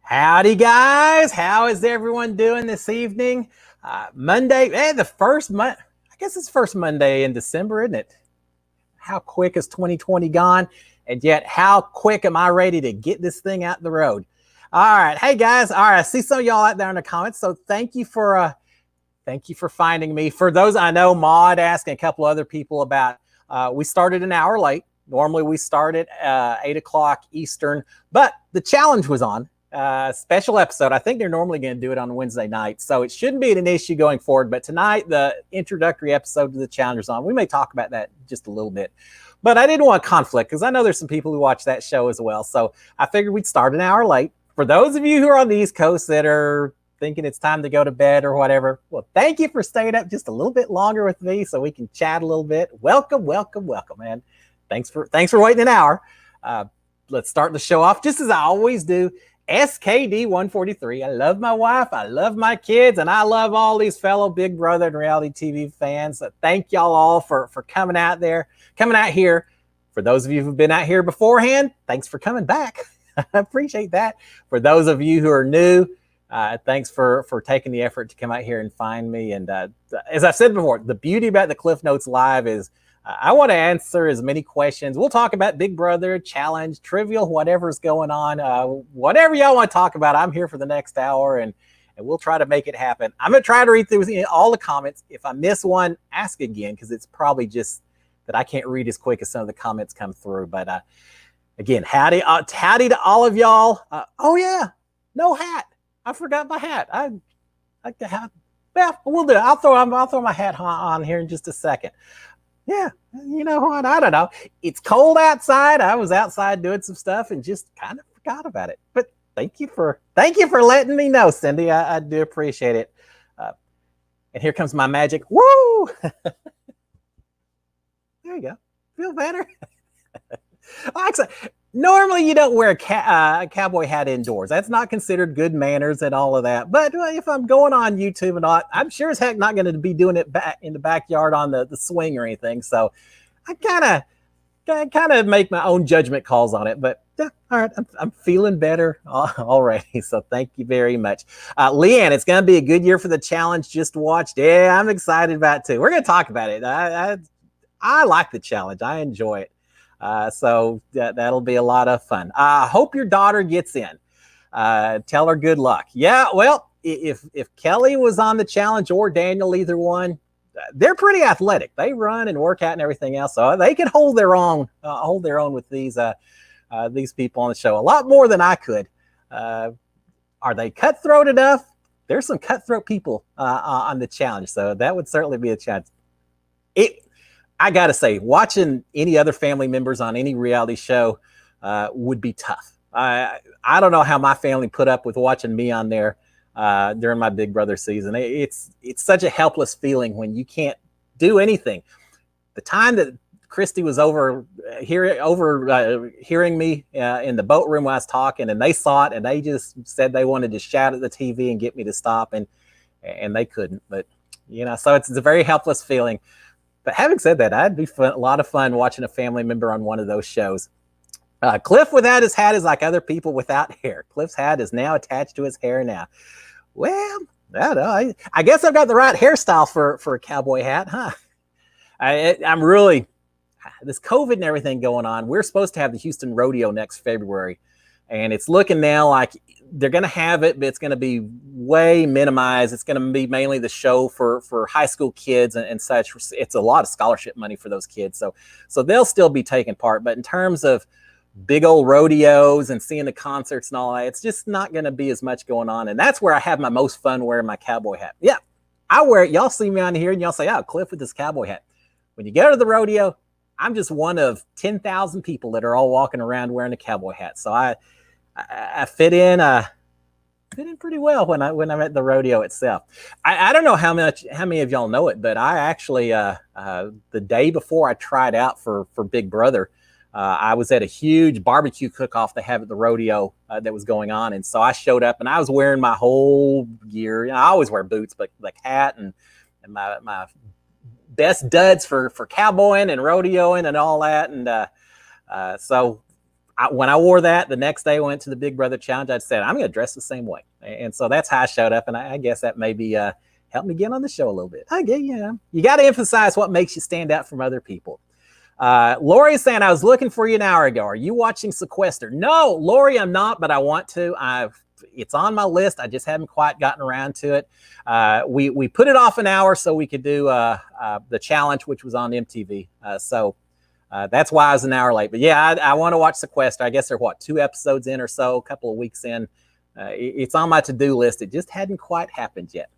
Howdy, guys. How is everyone doing this evening? Monday, the first month. I guess it's first Monday in December, isn't it? How quick is 2020 gone? And yet, how quick am I ready to get this thing out the road? All right, hey guys. All right, I see some of y'all out there in the comments. So thank you for finding me. For those I know, Maud asking a couple other people about. We started an hour late. Normally we start at 8 o'clock Eastern, but the challenge was on. Special episode. I think they're normally going to do it on Wednesday night, so it shouldn't be an issue going forward. But tonight, the introductory episode to the challenge is on. We may talk about that just a little bit, but I didn't want conflict because I know there's some people who watch that show as well. So I figured we'd start an hour late. For those of you who are on the East Coast that are thinking it's time to go to bed or whatever, well, thank you for staying up just a little bit longer with me so we can chat a little bit. Welcome, man. Thanks for waiting an hour. Let's start the show off just as I always do. SKD 143. I love my wife, I love my kids, and I love all these fellow Big Brother and reality TV fans. So thank y'all all for coming out here. For those of you who've been out here beforehand, thanks for coming back. I appreciate that. For those of you who are new, thanks for taking the effort to come out here and find me. And as I've said before, the beauty about the Cliff Notes Live is I want to answer as many questions. We'll talk about Big Brother, challenge, trivial, whatever's going on. Whatever y'all want to talk about, I'm here for the next hour, and we'll try to make it happen. I'm going to try to read through all the comments. If I miss one, ask again, because it's probably just that I can't read as quick as some of the comments come through. But again, howdy to all of y'all. Oh, yeah, no hat. I forgot my hat. I like to have. Well, we'll do it. I'll throw my hat on here in just a second. Yeah, you know what? I don't know. It's cold outside. I was outside doing some stuff and just kind of forgot about it. But thank you for letting me know, Cindy. I do appreciate it. And here comes my magic. Woo! There you go. Feel better? Normally, you don't wear a cowboy hat indoors. That's not considered good manners and all of that. But if I'm going on YouTube and all, I'm sure as heck not going to be doing it back in the backyard on the swing or anything. So I kind of make my own judgment calls on it. But all right, I'm feeling better already. So thank you very much. Leanne, it's going to be a good year for the challenge. Just watched. Yeah, I'm excited about it too. We're going to talk about it. I like the challenge. I enjoy it. So that'll be a lot of fun. I hope your daughter gets in. Tell her good luck. Yeah, well, if Kelly was on the challenge or Daniel, either one, they're pretty athletic. They run and work out and everything else, so they can hold their own with these people on the show a lot more than I could. Are they cutthroat enough? There's some cutthroat people on the challenge, so that would certainly be a challenge. I got to say, watching any other family members on any reality show would be tough. I don't know how my family put up with watching me on there during my Big Brother season. It's such a helpless feeling when you can't do anything. The time that Christy was hearing me in the boat room when I was talking, and they saw it, and they just said they wanted to shout at the TV and get me to stop, and they couldn't. But so it's a very helpless feeling. But having said that, I'd be a lot of fun watching a family member on one of those shows. Cliff without his hat is like other people without hair. Cliff's hat is now attached to his hair now. Well, I don't know. I guess I've got the right hairstyle for a cowboy hat, huh? I'm really, this COVID and everything going on, we're supposed to have the Houston Rodeo next February. And it's looking now like they're going to have it, but it's going to be way minimized. It's going to be mainly the show for high school kids and such. It's a lot of scholarship money for those kids. So they'll still be taking part. But in terms of big old rodeos and seeing the concerts and all that, it's just not going to be as much going on. And that's where I have my most fun wearing my cowboy hat. Yeah, I wear it. Y'all see me on here and y'all say, oh, Cliff with this cowboy hat. When you go to the rodeo, I'm just one of 10,000 people that are all walking around wearing a cowboy hat. So I fit in pretty well when I'm at the rodeo itself. I don't know how many of y'all know it, but I actually the day before I tried out for Big Brother, I was at a huge barbecue cook-off they have at the rodeo that was going on, and so I showed up and I was wearing my whole gear. I always wear boots, but like hat and my best duds for cowboying and rodeoing and all that, and so when I wore that, the next day I went to the Big Brother Challenge, I said, I'm going to dress the same way. And so that's how I showed up. And I guess that maybe helped me get on the show a little bit. I get, you got to emphasize what makes you stand out from other people. Lori is saying, I was looking for you an hour ago. Are you watching Sequester? No, Lori, I'm not, but I want to. It's on my list. I just haven't quite gotten around to it. We put it off an hour so we could do the challenge, which was on MTV. So that's why I was an hour late. But yeah, I want to watch Sequester. I guess they're 2 episodes in or so, a couple of weeks in. It's on my to-do list. It just hadn't quite happened yet.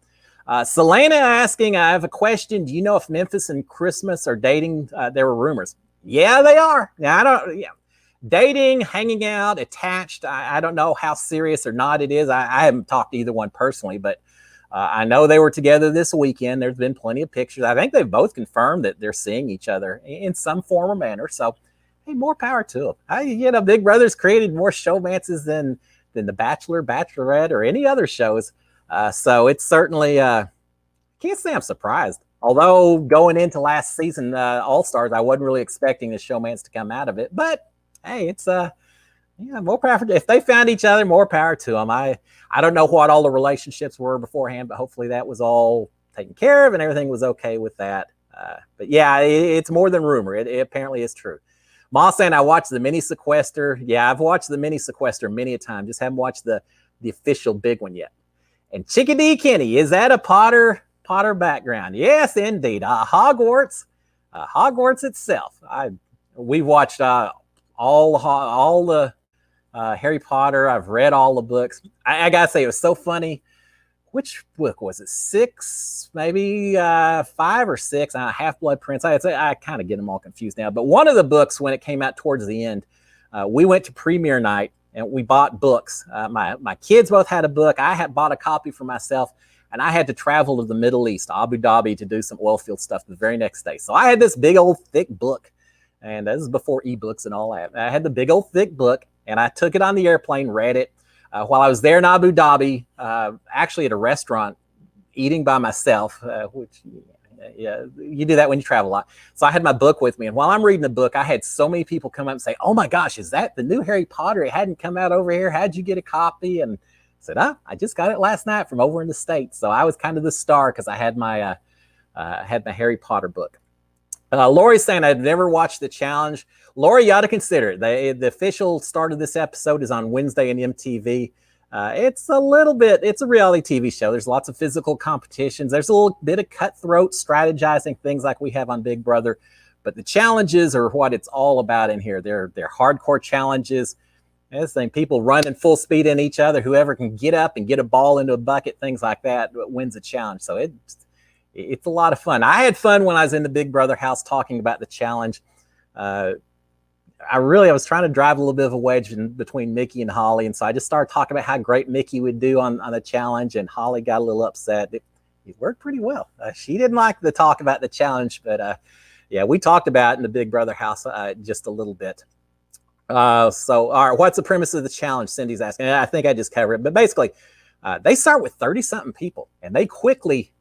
Selena asking, I have a question. Do you know if Memphis and Christmas are dating? There were rumors. Yeah, they are. Now, dating, hanging out, attached. I don't know how serious or not it is. I haven't talked to either one personally, but I know they were together this weekend. There's been plenty of pictures. I think they've both confirmed that they're seeing each other in some form or manner. So, hey, more power to them. Big Brother's created more showmances than The Bachelor, Bachelorette, or any other shows. So it's certainly, can't say I'm surprised. Although going into last season, All-Stars, I wasn't really expecting the showmance to come out of it. But hey, it's more power. If they found each other, more power to them. I don't know what all the relationships were beforehand, but hopefully that was all taken care of and everything was okay with that. But yeah, it's more than rumor. It apparently is true. Ma saying I watched the mini Sequester. Yeah, I've watched the mini Sequester many a time. Just haven't watched the official big one yet. And Chickadee Kenny, is that a Potter background? Yes, indeed. Hogwarts itself. We've watched all the Harry Potter. I've read all the books. I gotta say, it was so funny. Which book was it? 6, maybe 5 or 6. Half-Blood Prince. I kind of get them all confused now. But one of the books, when it came out towards the end, we went to premiere night and we bought books. My kids both had a book. I had bought a copy for myself, and I had to travel to the Middle East, Abu Dhabi, to do some oil field stuff the very next day. So I had this big old thick book, and this is before ebooks and all that. I had the big old thick book, and I took it on the airplane, read it. While I was there in Abu Dhabi, actually at a restaurant, eating by myself, which you do that when you travel a lot. So I had my book with me, and while I'm reading the book, I had so many people come up and say, "Oh my gosh, is that the new Harry Potter? It hadn't come out over here. How'd you get a copy?" And I said, I just got it last night from over in the States. So I was kind of the star because I had my Harry Potter book. Lori's saying I've never watched the challenge. Lori, you ought to consider it. The official start of this episode is on Wednesday on MTV. It's a reality TV show. There's lots of physical competitions. There's a little bit of cutthroat strategizing, things like we have on Big Brother. But the challenges are what it's all about in here. They're hardcore challenges. This thing, people running full speed in each other. Whoever can get up and get a ball into a bucket, things like that, wins a challenge. So it's a lot of fun. I had fun when I was in the Big Brother house talking about the challenge. I was trying to drive a little bit of a wedge between Mickey and Holly. And so I just started talking about how great Mickey would do on the challenge. And Holly got a little upset. It worked pretty well. She didn't like the talk about the challenge, but yeah, we talked about it in the Big Brother house just a little bit. All right, what's the premise of the challenge? Cindy's asking. I think I just covered it. But basically, they start with 30-something people, and they quickly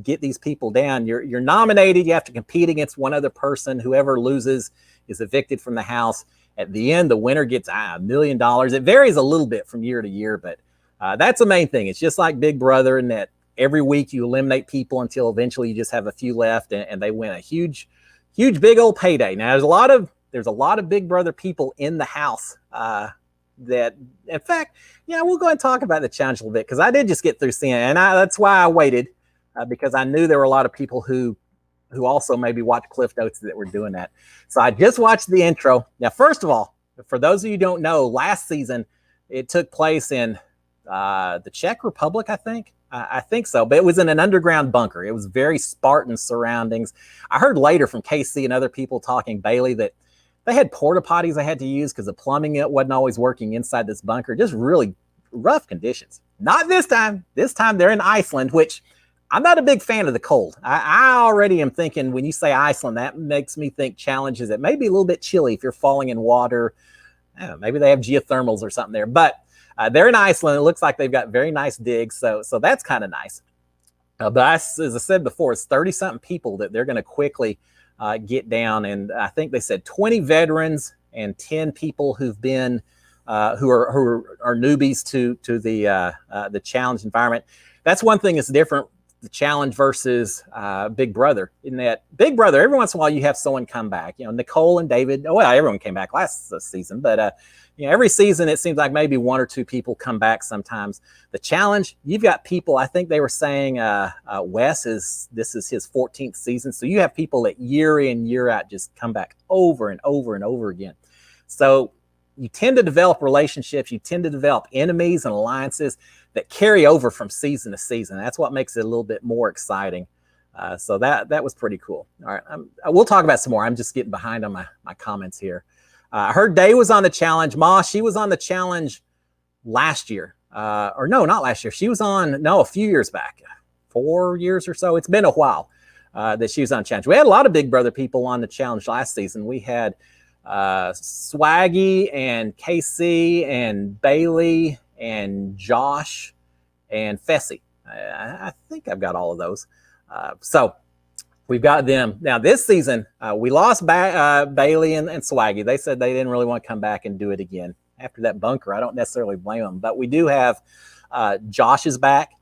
get these people down. You're nominated. You have to compete against one other person. Whoever loses is evicted from the house. At the end, the winner gets $1 million. It varies a little bit from year to year, but that's the main thing. It's just like Big Brother in that every week you eliminate people until eventually you just have a few left, and they win a huge, big old payday. Now, there's a lot of Big Brother people in the house that, in fact, we'll go ahead and talk about the challenge a little bit because I did just get through seeing it, and that's why I waited because I knew there were a lot of people who also maybe watched Cliff Notes that were doing that. So I just watched the intro. Now, first of all, for those of you who don't know, last season it took place in the Czech Republic, I think. I think so, but it was in an underground bunker. It was very Spartan surroundings. I heard later from KC and other people talking, Bailey, that they had porta potties they had to use because the plumbing wasn't always working inside this bunker. Just really rough conditions. Not this time. This time they're in Iceland, which I'm not a big fan of the cold. I already am thinking when you say Iceland, that makes me think challenges that may be a little bit chilly if you're falling in water. I don't know, maybe they have geothermals or something there. But they're in Iceland. It looks like they've got very nice digs. So that's kind of nice. But as I said before, it's 30-something people that they're going to quickly get down. And I think they said 20 veterans and 10 people who've been who are newbies to the challenge environment. That's one thing that's different, the challenge versus Big Brother, in that Big Brother, every once in a while you have someone come back. You know, Nicole and David, well, everyone came back last season, but you know, every season it seems like maybe 1 or 2 people come back sometimes. The challenge, you've got people, I think they were saying this is his 14th season. So you have people that year in, year out just come back over and over and over again. So you tend to develop relationships, you tend to develop enemies and alliances that carry over from season to season. That's what makes it a little bit more exciting. So that was pretty cool. All right, we'll talk about some more. I'm just getting behind on my comments here. I heard Day was on the challenge. Ma, she was on the challenge last year. Or no, not last year. She was on, a few years back, 4 years or so. It's been a while that she was on challenge. We had a lot of Big Brother people on the challenge last season. We had Swaggy and Casey and Bailey and Josh and Fessy. I think I've got all of those. So we've got them. Now this season, we lost Bailey and Swaggy. They said they didn't really want to come back and do it again. After that bunker, I don't necessarily blame them. But we do have Josh is back.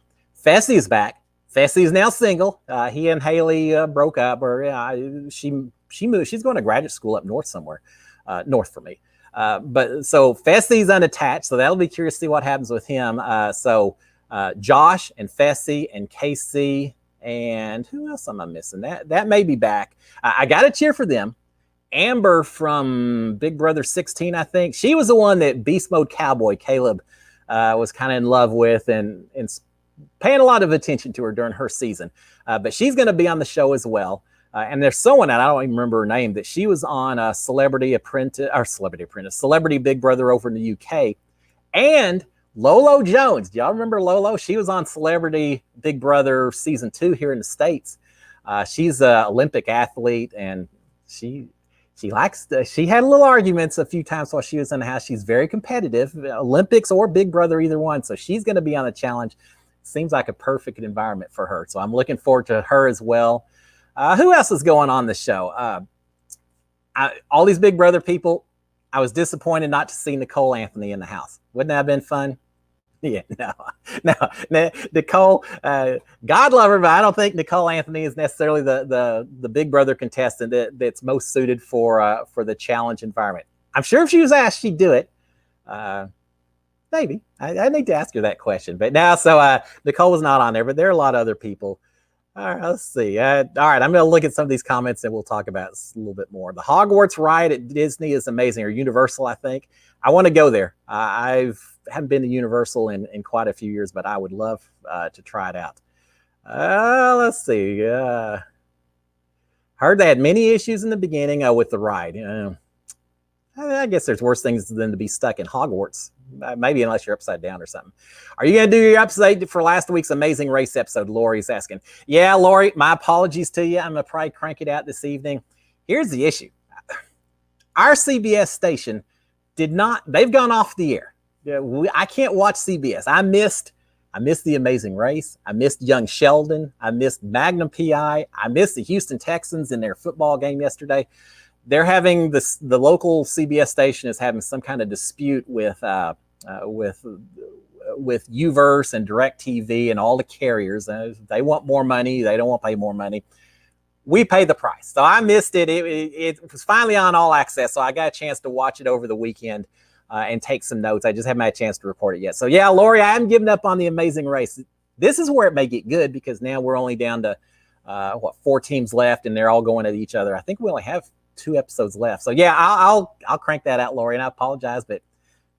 Fessy is back. Fessy is now single. He and Haley broke up, or she moved. She's going to graduate school up north somewhere, north for me. But so Fessy's unattached, so that'll be curious to see what happens with him. So Josh and Fessy and Casey and who else am I missing? That may be back. I got to cheer for them. Amber from Big Brother 16, I think. She was the one that Beast Mode Cowboy Caleb was kind of in love with and paying a lot of attention to her during her season. But she's going to be on the show as well. And there's someone, and I don't even remember her name, that she was on Celebrity Big Brother over in the UK. And Lolo Jones. Do y'all remember Lolo? She was on Celebrity Big Brother season 2 here in the States. She's an Olympic athlete, and she had little arguments a few times while she was in the house. She's very competitive, Olympics or Big Brother, either one. So she's going to be on the challenge. Seems like a perfect environment for her. So I'm looking forward to her as well. Who else is going on the show? All these Big Brother people, I was disappointed not to see Nicole Anthony in the house. Wouldn't that have been fun? Yeah, no. Nicole, God love her, but I don't think Nicole Anthony is necessarily the Big Brother contestant that's most suited for the challenge environment. I'm sure if she was asked, she'd do it. Maybe. I need to ask her that question. But now, so Nicole was not on there, but there are a lot of other people. All right, let's see. All right, I'm going to look at some of these comments and we'll talk about this a little bit more. The Hogwarts ride at Disney is amazing, or Universal, I think. I want to go there. I haven't been to Universal in quite a few years, but I would love to try it out. Let's see. Heard they had many issues in the beginning with the ride. I guess there's worse things than to be stuck in Hogwarts. Maybe unless you're upside down or something. Are you going to do your upside for last week's Amazing Race episode? Lori's asking. Yeah, Lori, my apologies to you. I'm going to probably crank it out this evening. Here's the issue. Our CBS station they've gone off the air. I can't watch CBS. I missed the Amazing Race. I missed Young Sheldon. I missed Magnum PI. I missed the Houston Texans in their football game yesterday. They're having the local CBS station is having some kind of dispute with UVerse and DirecTV and all the carriers. They want more money. They don't want to pay more money. We pay the price. So I missed it. It was finally on All Access, so I got a chance to watch it over the weekend and take some notes. I just haven't had a chance to record it yet. So yeah, Lori, I haven't given up on the Amazing Race. This is where it may get good because now we're only down to 4 teams left, and they're all going at each other. I think we only have 2 episodes left. So yeah, I'll crank that out, Lori, and I apologize, but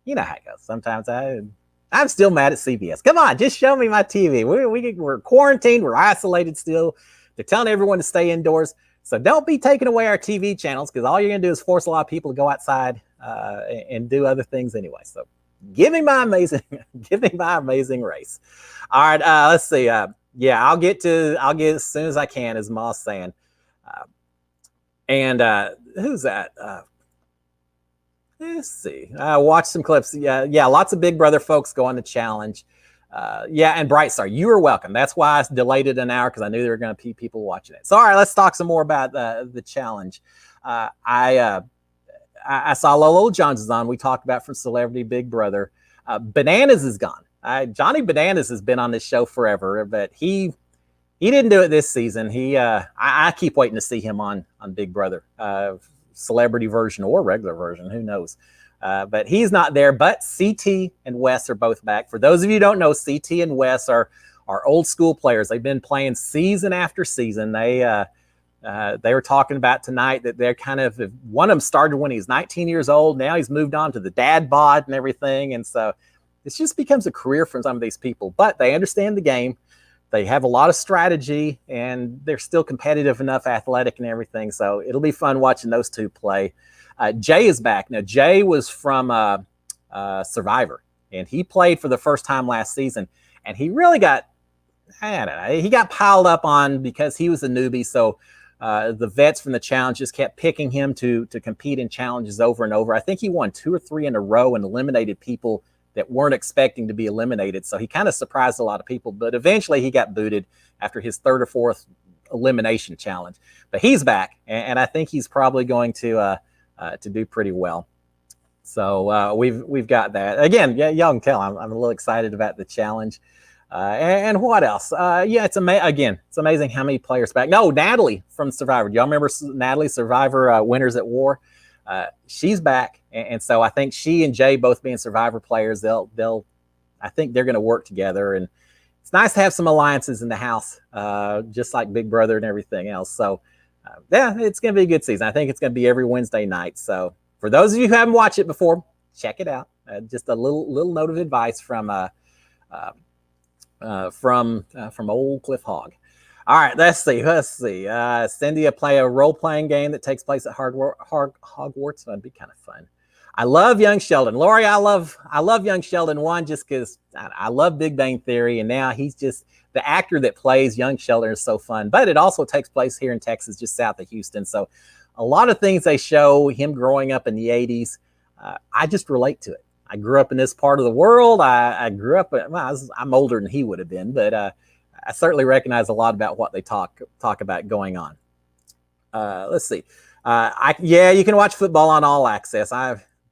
you know how it goes. Sometimes I'm still mad at CBS. Come on, just show me my TV. We're quarantined. We're isolated still. They're telling everyone to stay indoors. So don't be taking away our TV channels because all you're going to do is force a lot of people to go outside and do other things anyway. So give me my amazing race. All right, let's see. Yeah, I'll get as soon as I can, as Ma's saying. And who's that? Let's see. Watch some clips. Yeah, lots of Big Brother folks go on the challenge. Yeah, and Brightstar, you are welcome. That's why I delayed it an hour because I knew there were going to be people watching it. So, all right, let's talk some more about the challenge. I I saw Lolo Jones is on. We talked about from Celebrity Big Brother. Bananas is gone. Johnny Bananas has been on this show forever, but he didn't do it this season. I keep waiting to see him on Big Brother, celebrity version or regular version. Who knows? But he's not there. But CT and Wes are both back. For those of you who don't know, CT and Wes are old school players. They've been playing season after season. They were talking about tonight that they're kind of, one of them started when he's 19 years old. Now he's moved on to the dad bod and everything. And so it just becomes a career for some of these people. But they understand the game. They have a lot of strategy, and they're still competitive enough, athletic and everything. So it'll be fun watching those two play. Jay is back. Now, Jay was from Survivor, and he played for the first time last season. And he really got, I don't know, he got piled up on because he was a newbie. So the vets from the challenge just kept picking him to compete in challenges over and over. I think he won 2 or 3 in a row and eliminated people that weren't expecting to be eliminated. So he kind of surprised a lot of people, but eventually he got booted after his 3rd or 4th elimination challenge. But he's back, and I think he's probably going to do pretty well. So we've got that. Again, yeah, y'all can tell I'm a little excited about the challenge. And what else? Yeah, it's amazing how many players back. No, Natalie from Survivor. Do y'all remember Natalie, Survivor Winners at War? She's back, and so I think she and Jay both being Survivor players, I think they're going to work together, and it's nice to have some alliances in the house, just like Big Brother and everything else. So, yeah, it's going to be a good season. I think it's going to be every Wednesday night. So, for those of you who haven't watched it before, check it out. Just a little note of advice from old Cliff Hogg. All right, let's see. Cindy will play a role-playing game that takes place at Hogwarts. That'd be kind of fun. I love Young Sheldon. Lori, I love Young Sheldon, one, just because I love Big Bang Theory, and now he's just the actor that plays Young Sheldon is so fun. But it also takes place here in Texas, just south of Houston. So a lot of things they show, him growing up in the 80s, I just relate to it. I grew up in this part of the world. I grew up, I'm older than he would have been, but I certainly recognize a lot about what they talk about going on. Let's see. Yeah, you can watch football on All Access.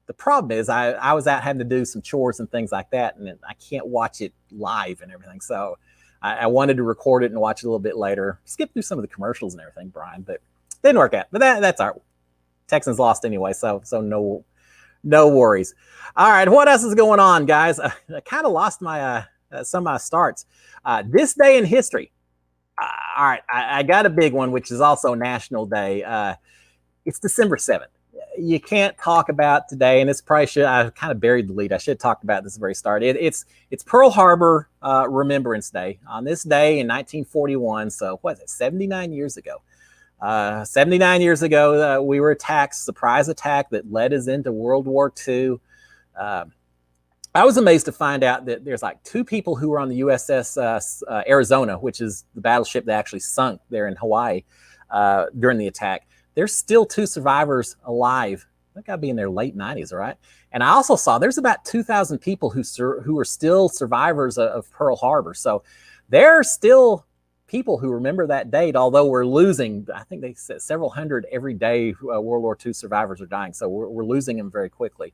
The problem is I was out having to do some chores and things like that, and I can't watch it live and everything. So I wanted to record it and watch it a little bit later. Skip through some of the commercials and everything, Brian, but didn't work out. But that's all right. Texans lost anyway, so no worries. All right, what else is going on, guys? I kind of lost my some of my starts. This day in history. All right, I got a big one, which is also National Day. It's December 7th. You can't talk about today, and it's probably I kind of buried the lead. I should have talked about this at the very start. It's Pearl Harbor Remembrance Day. On this day in 1941, so what is it, 79 years ago? 79 years ago, we were attacked, surprise attack that led us into World War II. I was amazed to find out that there's like 2 people who were on the USS Arizona, which is the battleship that actually sunk there in Hawaii during the attack. There's still 2 survivors alive. They got to be in their late 90s, right? And I also saw there's about 2,000 people who are still survivors of Pearl Harbor. So there are still people who remember that date, although we're losing, I think they said several hundred every day World War II survivors are dying. So we're losing them very quickly.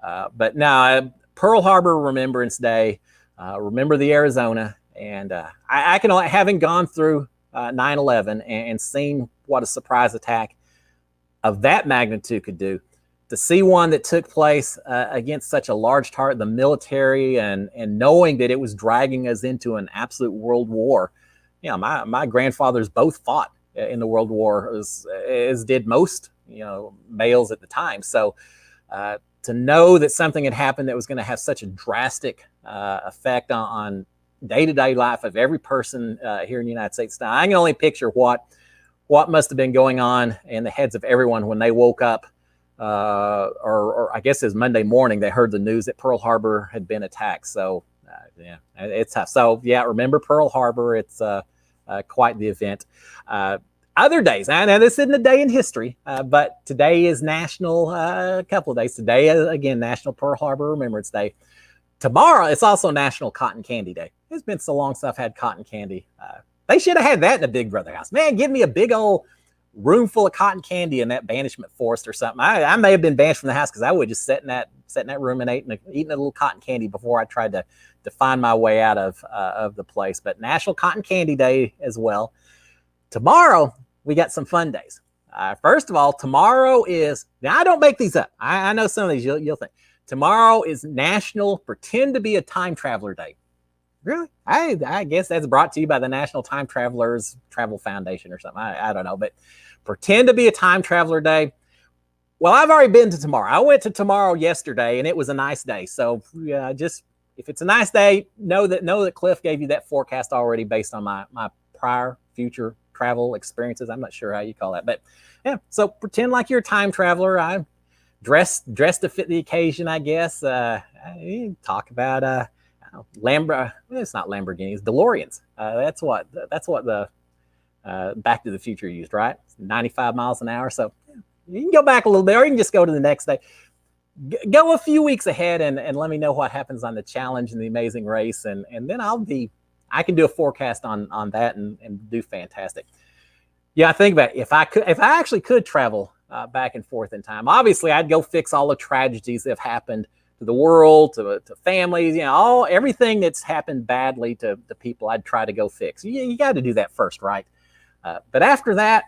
But now, Pearl Harbor Remembrance Day, remember the Arizona. And I can, having gone through 9/11 and seen what a surprise attack of that magnitude could do, to see one that took place against such a large target, the military, and knowing that it was dragging us into an absolute world war. You know, my grandfathers both fought in the World War, as did most, males at the time. So to know that something had happened that was going to have such a drastic effect on day-to-day life of every person here in the United States. Now, I can only picture what must have been going on in the heads of everyone when they woke up, or I guess it was Monday morning, they heard the news that Pearl Harbor had been attacked. So, yeah, it's tough. So, yeah, remember Pearl Harbor. It's quite the event. Other days, now this isn't a day in history, but today is national, a couple of days. Today, again, National Pearl Harbor Remembrance Day. Tomorrow, it's also National Cotton Candy Day. It's been so long since I've had cotton candy. They should have had that in a Big Brother house. Man, give me a big old room full of cotton candy in that banishment forest or something. I may have been banished from the house because I would just sit in that room and eating a little cotton candy before I tried to find my way out of the place. But National Cotton Candy Day as well. Tomorrow, we got some fun days. First of all, tomorrow is, now I don't make these up. I know some of these you'll think. Tomorrow is National Pretend to be a Time Traveler Day. Really? I guess that's brought to you by the National Time Travelers Travel Foundation or something. I don't know, but Pretend to be a Time Traveler Day. Well, I've already been to tomorrow. I went to tomorrow yesterday, and it was a nice day. So just if it's a nice day, know that Cliff gave you that forecast already based on my prior future travel experiences. I'm not sure how you call that, but yeah. So pretend like you're a time traveler. I dressed to fit the occasion, I guess. Talk about it's not Lamborghinis, DeLoreans. That's what the Back to the Future used, right? 95 miles an hour. So you can go back a little bit, or you can just go to the next day. Go a few weeks ahead and let me know what happens on the challenge and the Amazing Race, and then I can do a forecast on that and do fantastic. Yeah, I think about it. If I actually could travel back and forth in time, obviously I'd go fix all the tragedies that have happened to the world, to families, everything that's happened badly to people. I'd try to go fix. You got to do that first, right? But after that,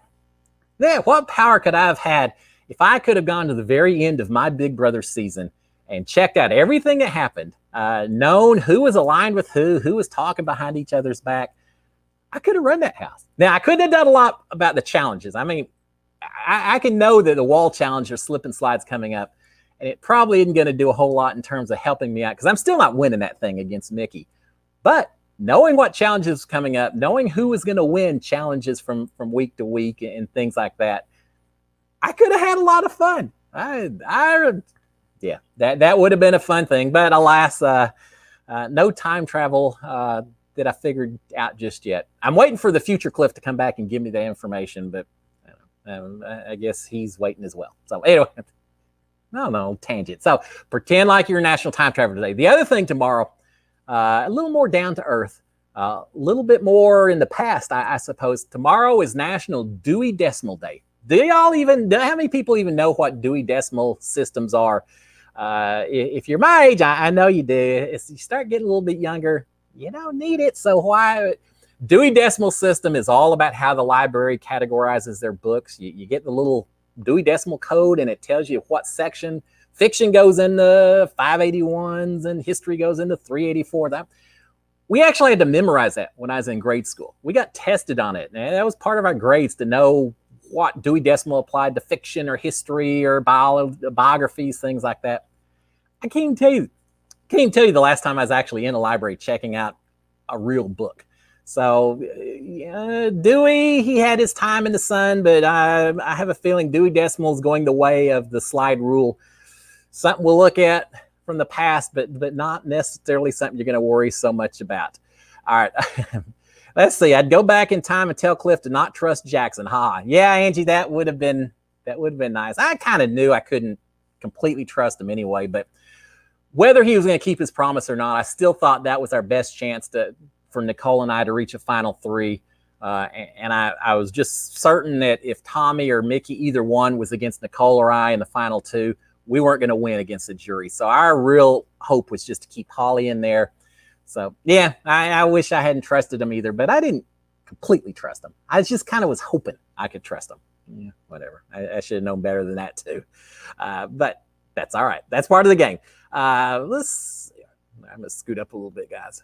what power could I have had if I could have gone to the very end of my Big Brother season and checked out everything that happened, known who was aligned with who was talking behind each other's back? I could have run that house. Now, I couldn't have done a lot about the challenges. I mean, I can know that the wall challenge or slip and slides coming up, and it probably isn't going to do a whole lot in terms of helping me out because I'm still not winning that thing against Mickey. But knowing what challenges coming up, knowing who was going to win challenges from week to week and things like that, I could have had a lot of fun. Yeah, that would have been a fun thing. But alas, no time travel that I figured out just yet. I'm waiting for the future Cliff to come back and give me the information, but I guess he's waiting as well. So anyway, no tangent. So pretend like you're a National Time Traveler today. The other thing tomorrow, a little more down to earth, a little bit more in the past, I suppose. Tomorrow is National Dewey Decimal Day. How many people even know what Dewey Decimal systems are? If you're my age, I know you do. If you start getting a little bit younger, you don't need it. So why? Dewey Decimal System is all about how the library categorizes their books. You get the little Dewey Decimal Code, and it tells you what section fiction goes into 581s and history goes into 384. We actually had to memorize that when I was in grade school. We got tested on it, and that was part of our grades to know what Dewey Decimal applied to fiction or history or biographies, things like that. I can't even tell you the last time I was actually in a library checking out a real book. So Dewey, he had his time in the sun, but I have a feeling Dewey Decimal is going the way of the slide rule. Something we'll look at from the past, but not necessarily something you're going to worry so much about. All right. Let's see. I'd go back in time and tell Cliff to not trust Jackson. Yeah, Angie, that would have been nice. I kind of knew I couldn't completely trust him anyway, but whether he was going to keep his promise or not, I still thought that was our best chance for Nicole and I to reach a final three. And I was just certain that if Tommy or Mickey, either one, was against Nicole or I in the final two, we weren't going to win against the jury. So our real hope was just to keep Holly in there. So, yeah, I wish I hadn't trusted him either, but I didn't completely trust him. I just kind of was hoping I could trust him. Yeah, whatever. I should have known better than that, too. But that's all right. That's part of the game. I'm going to scoot up a little bit, guys.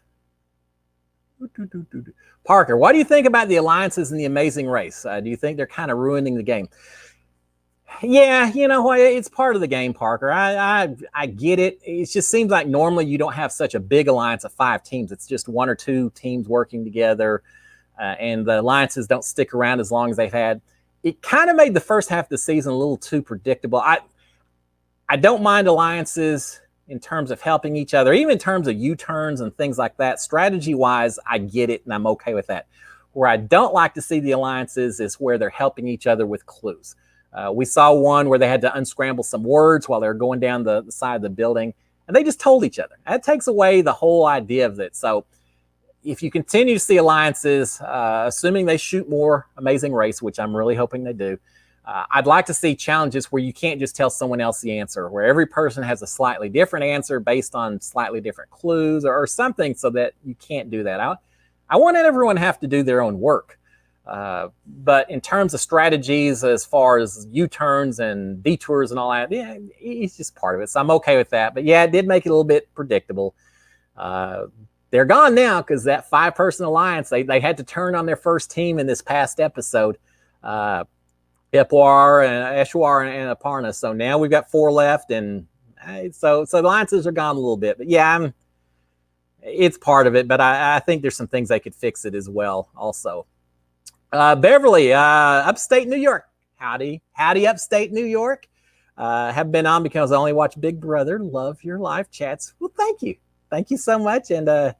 Parker, what do you think about the alliances in the Amazing Race? Do you think they're kind of ruining the game? Yeah, you know what? It's part of the game, Parker. I get it. It just seems like normally you don't have such a big alliance of 5 teams. It's just 1 or 2 teams working together, and the alliances don't stick around as long as they've had. It kind of made the first half of the season a little too predictable. I don't mind alliances in terms of helping each other, even in terms of U-turns and things like that. Strategy-wise, I get it, and I'm okay with that. Where I don't like to see the alliances is where they're helping each other with clues. We saw one where they had to unscramble some words while they were going down the side of the building, and they just told each other. That takes away the whole idea of it. So, if you continue to see alliances, assuming they shoot more Amazing Race, which I'm really hoping they do, I'd like to see challenges where you can't just tell someone else the answer, where every person has a slightly different answer based on slightly different clues or something, so that you can't do that. I want everyone to have to do their own work. But in terms of strategies, as far as U-turns and detours and all that, yeah, it's just part of it. So I'm okay with that. But yeah, it did make it a little bit predictable. They're gone now because that 5-person alliance, they had to turn on their first team in this past episode. Epwar and Eshwar and Aparna. So now we've got 4 left, and so the alliances are gone a little bit. But yeah, it's part of it. But I think there's some things they could fix it as well. Also, Beverly, upstate New York. Howdy, upstate New York. Have been on because I only watch Big Brother. Love your live chats. Well, thank you so much. And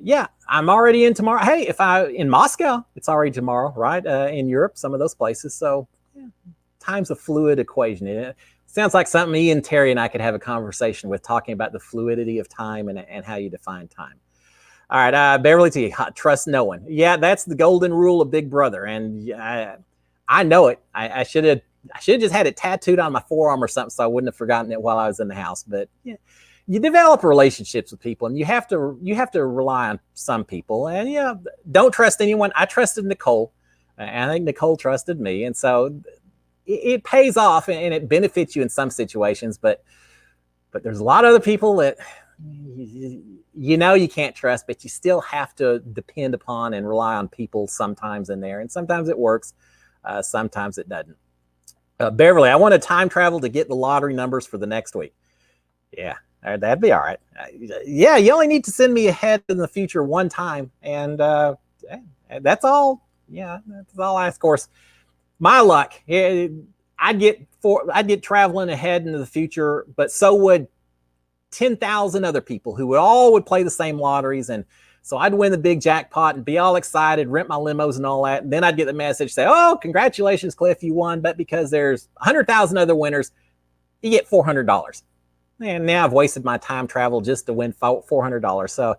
yeah, I'm already in tomorrow. Hey, if in Moscow, it's already tomorrow, right? In Europe, some of those places. So yeah, time's a fluid equation. It sounds like something Ian, Terry, and I could have a conversation with, talking about the fluidity of time and how you define time. All right, Beverly T, trust no one. Yeah, that's the golden rule of Big Brother, and I know it. I should have just had it tattooed on my forearm or something, so I wouldn't have forgotten it while I was in the house. But yeah, you develop relationships with people, and you have to rely on some people. And yeah, don't trust anyone. I trusted Nicole, and I think Nicole trusted me, and so it pays off and it benefits you in some situations. But there's a lot of other people that you can't trust, but you still have to depend upon and rely on people sometimes in there, and sometimes it works, sometimes it doesn't. Beverly, I want to time travel to get the lottery numbers for the next week. Yeah. That'd be all right. Yeah, you only need to send me ahead in the future one time, and that's all. Yeah, that's all I ask. Of course, my luck, I'd get traveling ahead into the future, but so would 10,000 other people who would play the same lotteries, and so I'd win the big jackpot and be all excited, rent my limos and all that, and then I'd get the message say, "Oh, congratulations, Cliff, you won!" But because there's 100,000 other winners, you get $400. And now I've wasted my time travel just to win $400. So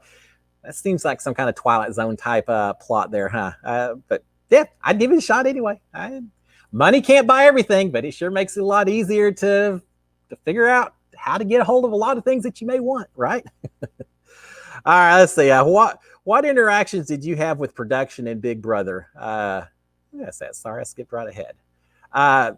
that seems like some kind of Twilight Zone type plot there, huh? But yeah, I'd give it a shot anyway. Money can't buy everything, but it sure makes it a lot easier to figure out how to get a hold of a lot of things that you may want, right? All right, let's see. What interactions did you have with production in Big Brother? That's that. Sorry, I skipped right ahead.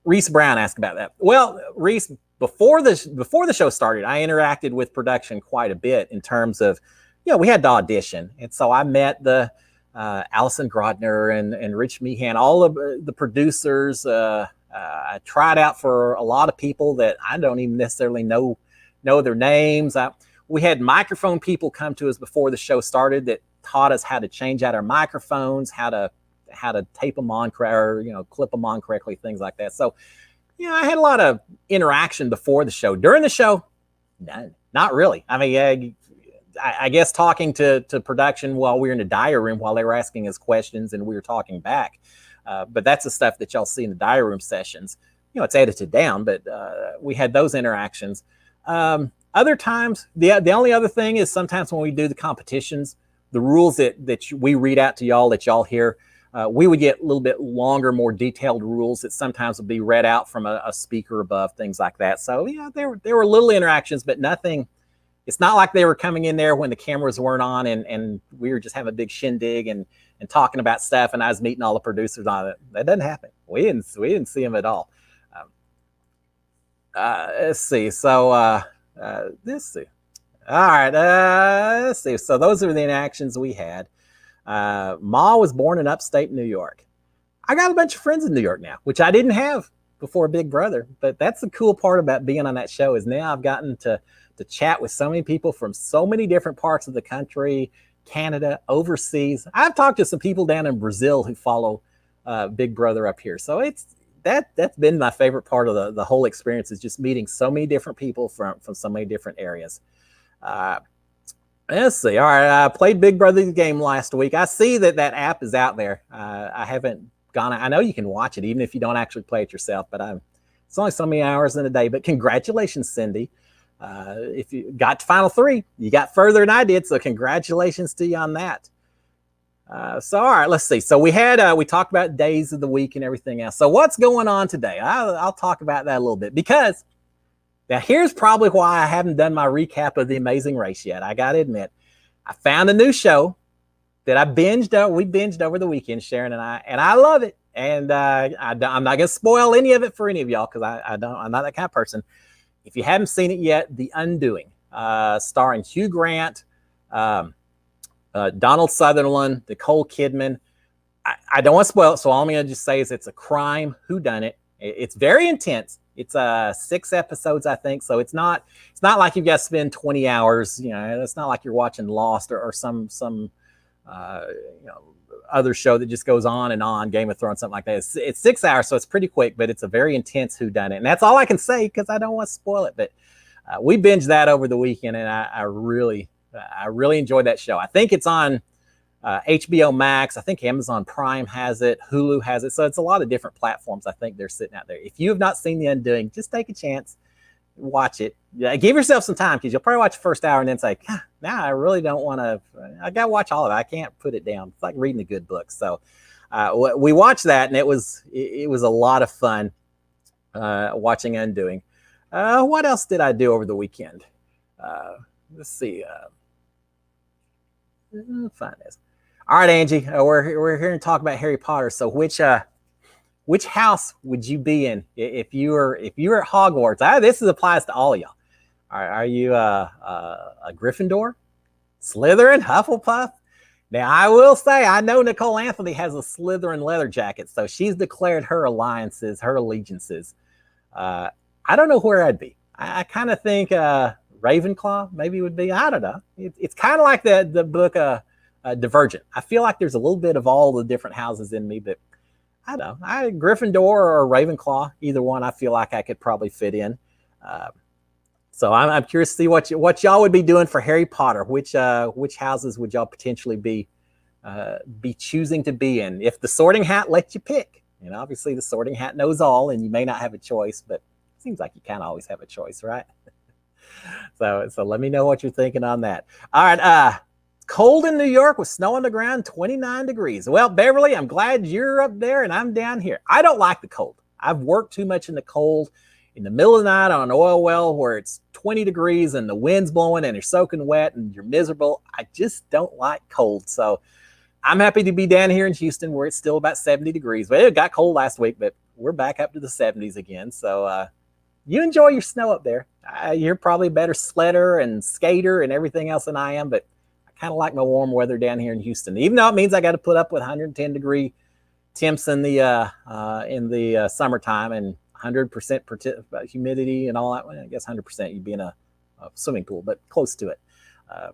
Reese Brown asked about that. Well, Reese, before the show started, I interacted with production quite a bit in terms of, we had to audition. And so I met the Allison Grodner and Rich Meehan, all of the producers. I tried out for a lot of people that I don't even necessarily know their names. We had microphone people come to us before the show started that taught us how to change out our microphones, how to tape them on, or clip them on correctly, things like that. So I had a lot of interaction before the show. During the show, none, not really. I mean, I guess talking to production while we were in the diary room while they were asking us questions and we were talking back. But that's the stuff that y'all see in the diary room sessions. It's edited down, but we had those interactions. Other times, the only other thing is sometimes when we do the competitions, the rules that we read out to y'all that y'all hear, we would get a little bit longer, more detailed rules that sometimes would be read out from a speaker above, things like that. So there were little interactions, but nothing. It's not like they were coming in there when the cameras weren't on and we were just having a big shindig and talking about stuff, and I was meeting all the producers on it. That doesn't happen. We didn't see them at all. Let's see. So let's see. All right. Let's see. So those are the interactions we had. Ma was born in upstate New York. I got a bunch of friends in New York now, which I didn't have before Big Brother. But that's the cool part about being on that show is now I've gotten to chat with so many people from so many different parts of the country, Canada, overseas. I've talked to some people down in Brazil who follow Big Brother up here. So that's been my favorite part of the whole experience is just meeting so many different people from so many different areas. Let's see. All right, I played Big Brother game last week. I see that app is out there. I haven't gone. I know you can watch it even if you don't actually play it yourself, but it's only so many hours in a day. But congratulations, Cindy. If you got to final three, you got further than I did. So congratulations to you on that. So all right, let's see. So we talked about days of the week and everything else. So what's going on today? I'll talk about that a little bit, because now here's probably why I haven't done my recap of The Amazing Race yet. I got to admit, I found a new show that I binged. We binged over the weekend, Sharon and I love it. And I'm not going to spoil any of it for any of y'all, because I'm not that kind of person. If you haven't seen it yet, The Undoing, starring Hugh Grant, Donald Sutherland, Nicole Kidman. I don't want to spoil it, so all I'm going to just say is it's a crime whodunit. It's very intense. It's 6 episodes, I think, so it's not like you've got to spend 20 hours. You know, it's not like you're watching Lost or some other show that just goes on, Game of Thrones, something like that. It's 6 hours, so it's pretty quick, but it's a very intense whodunit, and that's all I can say, because I don't want to spoil it. But we binged that over the weekend, and I really enjoyed that show. I think it's on HBO Max. I think Amazon Prime has it. Hulu has it. So it's a lot of different platforms. I think they're sitting out there. If you have not seen The Undoing, just take a chance, watch it. Give yourself some time, because you'll probably watch the first hour and then say, now I really don't want to. I got to watch all of it. I can't put it down. It's like reading a good book. So we watched that, and it was a lot of fun watching Undoing. What else did I do over the weekend? Let's see. Find this. All right, Angie, we're here to talk about Harry Potter. So which house would you be in if you were at Hogwarts? This applies to all of y'all. Are you a Gryffindor, Slytherin, Hufflepuff? Now, I will say, I know Nicole Anthony has a Slytherin leather jacket, so she's declared her alliances, her allegiances. I don't know where I'd be. I kind of think Ravenclaw maybe would be. I don't know. It's kind of like the book Divergent. I feel like there's a little bit of all the different houses in me, but I don't know. Gryffindor or Ravenclaw, either one, I feel like I could probably fit in. So I'm curious to see what y'all would be doing for Harry Potter. Which houses would y'all potentially be choosing to be in? If the Sorting Hat lets you pick, obviously the Sorting Hat knows all, and you may not have a choice, but it seems like you kind of always have a choice, right? So let me know what you're thinking on that. All right. Cold in New York with snow on the ground, 29 degrees. Well, Beverly, I'm glad you're up there and I'm down here. I don't like the cold. I've worked too much in the cold, in the middle of the night on an oil well where it's 20 degrees and the wind's blowing and you're soaking wet and you're miserable. I just don't like cold. So I'm happy to be down here in Houston where it's still about 70 degrees. Well, it got cold last week, but we're back up to the 70s again. So you enjoy your snow up there. You're probably a better sledder and skater and everything else than I am, but kind of like my warm weather down here in Houston, even though it means I got to put up with 110-degree temps in the summertime and 100% humidity and all that. Well, I guess 100% you'd be in a swimming pool, but close to it.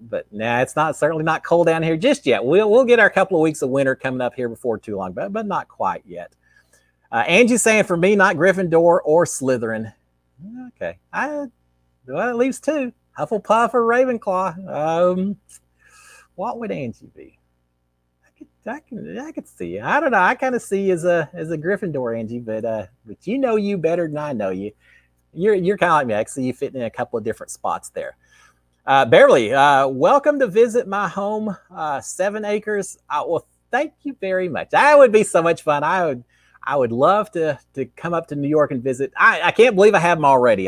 But it's certainly not cold down here just yet. We'll get our couple of weeks of winter coming up here before too long, but not quite yet. Angie's saying for me, not Gryffindor or Slytherin. Okay, well, it leaves 2: Hufflepuff or Ravenclaw. What would Angie be? I could see you. I don't know. I kind of see you as a Gryffindor, Angie, but you better than I know you. You're kind of like me. I can see you fitting in a couple of different spots there. Beverly, welcome to visit my home, 7 acres. Well, thank you very much. That would be so much fun. I would love to come up to New York and visit. I can't believe I have them already.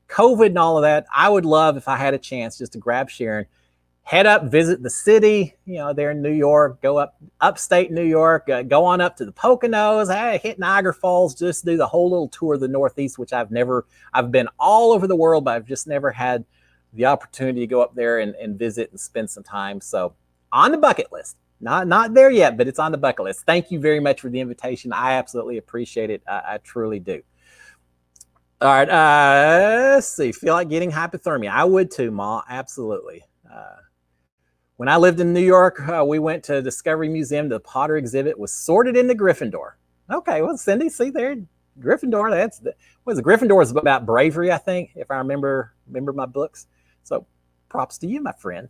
COVID and all of that. I would love if I had a chance just to grab Sharon, head up, visit the city, there in New York, go upstate New York, go on up to the Poconos, hit Niagara Falls, just do the whole little tour of the Northeast, which I've been all over the world, but I've just never had the opportunity to go up there and visit and spend some time. So on the bucket list, not there yet, but it's on the bucket list. Thank you very much for the invitation. I absolutely appreciate it. I truly do. All right. Let's see. Feel like getting hypothermia. I would too, Ma. Absolutely. When I lived in New York, we went to Discovery Museum. The Potter exhibit was sorted into Gryffindor. Okay, well, Cindy, see there, Gryffindor. Gryffindor is about bravery, I think, if I remember my books. So, props to you, my friend.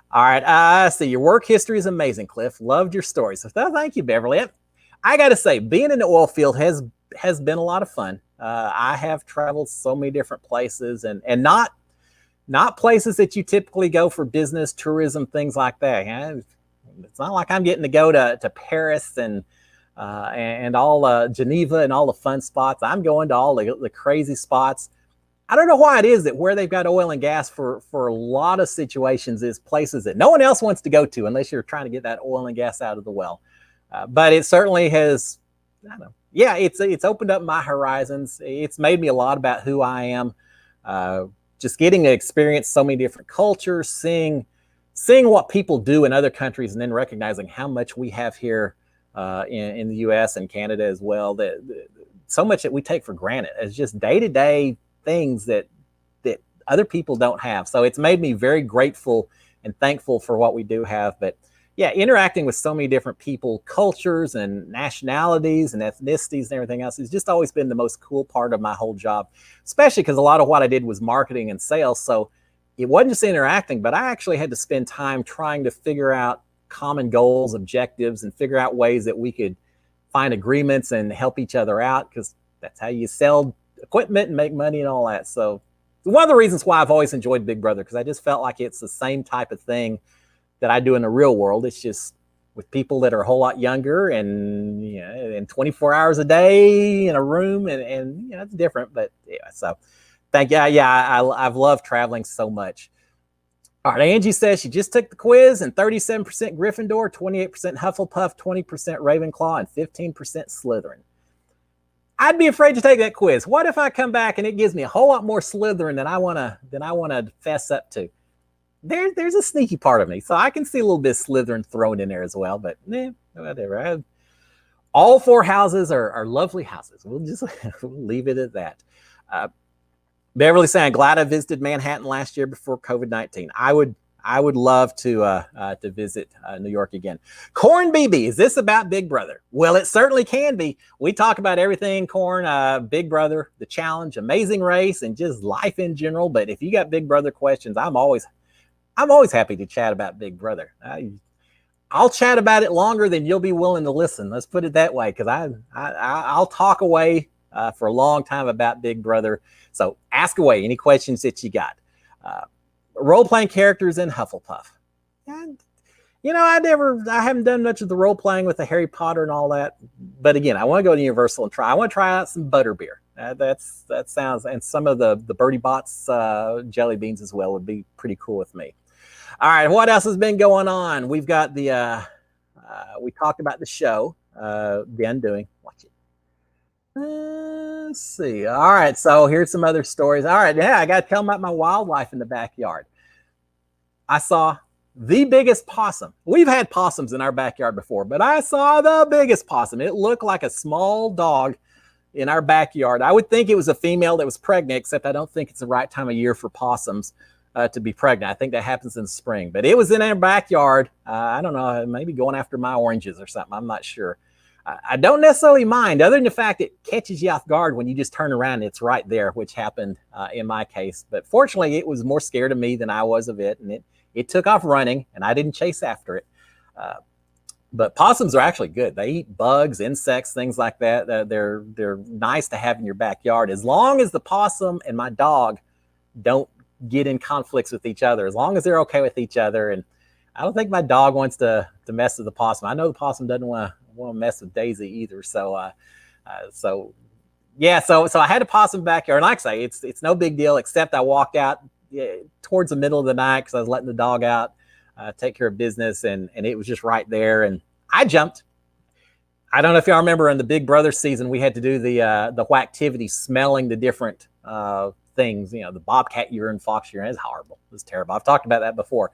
All right, see, your work history is amazing, Cliff. Loved your story. So, thank you, Beverly. I got to say, being in the oil field has been a lot of fun. I have traveled so many different places, and not not places that you typically go for business, tourism, things like that. It's not like I'm getting to go to Paris and all Geneva and all the fun spots. I'm going to all the crazy spots. I don't know why it is that where they've got oil and gas for a lot of situations is places that no one else wants to go to unless you're trying to get that oil and gas out of the well. But it certainly has, I don't know. Yeah, it's opened up my horizons. It's made me a lot about who I am. Just getting to experience so many different cultures, seeing what people do in other countries, and then recognizing how much we have here in the U.S. and Canada as well. That so much that we take for granted as just day-to-day things that other people don't have. So it's made me very grateful and thankful for what we do have. But yeah, interacting with so many different people, cultures and nationalities and ethnicities and everything else has just always been the most cool part of my whole job, especially because a lot of what I did was marketing and sales. So it wasn't just interacting, but I actually had to spend time trying to figure out common goals, objectives, and figure out ways that we could find agreements and help each other out, because that's how you sell equipment and make money and all that. So one of the reasons why I've always enjoyed Big Brother, because I just felt like it's the same type of thing that I do in the real world. It's just with people that are a whole lot younger and, you know, and 24 hours a day in a room, and you know, it's different. But yeah, so thank you. Yeah, I've loved traveling so much. All right, Angie says she just took the quiz and 37% Gryffindor, 28% Hufflepuff, 20% Ravenclaw, and 15% Slytherin. I'd be afraid to take that quiz. What if I come back and it gives me a whole lot more Slytherin than I wanna fess up to? There's a sneaky part of me, so I can see a little bit of Slytherin thrown in there as well. But whatever. All four houses are lovely houses. We'll just we'll leave it at that. Beverly saying, glad I visited Manhattan last year before COVID-19. I would love to visit New York again. Corn BB, is this about Big Brother? Well, it certainly can be. We talk about everything, Corn, Big Brother, the challenge, Amazing Race, and just life in general. But if you got Big Brother questions, I'm always happy to chat about Big Brother. I'll chat about it longer than you'll be willing to listen. Let's put it that way, because I'll talk away for a long time about Big Brother. So ask away any questions that you got. Role-playing characters in Hufflepuff. And, you know, I haven't done much of the role-playing with the Harry Potter and all that. But again, I want to go to Universal and I want to try out some butterbeer. That sounds, and some of the Birdie Bots jelly beans as well would be pretty cool with me. All right, what else has been going on? We've got we talked about the show, The Undoing. Watch it. Let's see. All right, so here's some other stories. All right, yeah, I got to tell them about my wildlife in the backyard. I saw the biggest possum. We've had possums in our backyard before, but I saw the biggest possum. It looked like a small dog in our backyard. I would think it was a female that was pregnant, except I don't think it's the right time of year for possums to be pregnant. I think that happens in spring, but it was in our backyard. I don't know, maybe going after my oranges or something. I'm not sure. I don't necessarily mind, other than the fact it catches you off guard when you just turn around and it's right there, which happened in my case. But fortunately, it was more scared of me than I was of it, and it took off running, and I didn't chase after it. But possums are actually good. They eat bugs, insects, things like that. They're nice to have in your backyard, as long as the possum and my dog don't get in conflicts with each other, as long as they're okay with each other. And I don't think my dog wants to mess with the possum. I know the possum doesn't want to mess with Daisy either. So I had a possum backyard. And like I say, it's no big deal, except I walked out towards the middle of the night because I was letting the dog out, take care of business, and it was just right there. And I jumped. I don't know if y'all remember in the Big Brother season, we had to do the activity smelling the different things, you know, the bobcat urine, fox urine. It's horrible. It was terrible. I've talked about that before.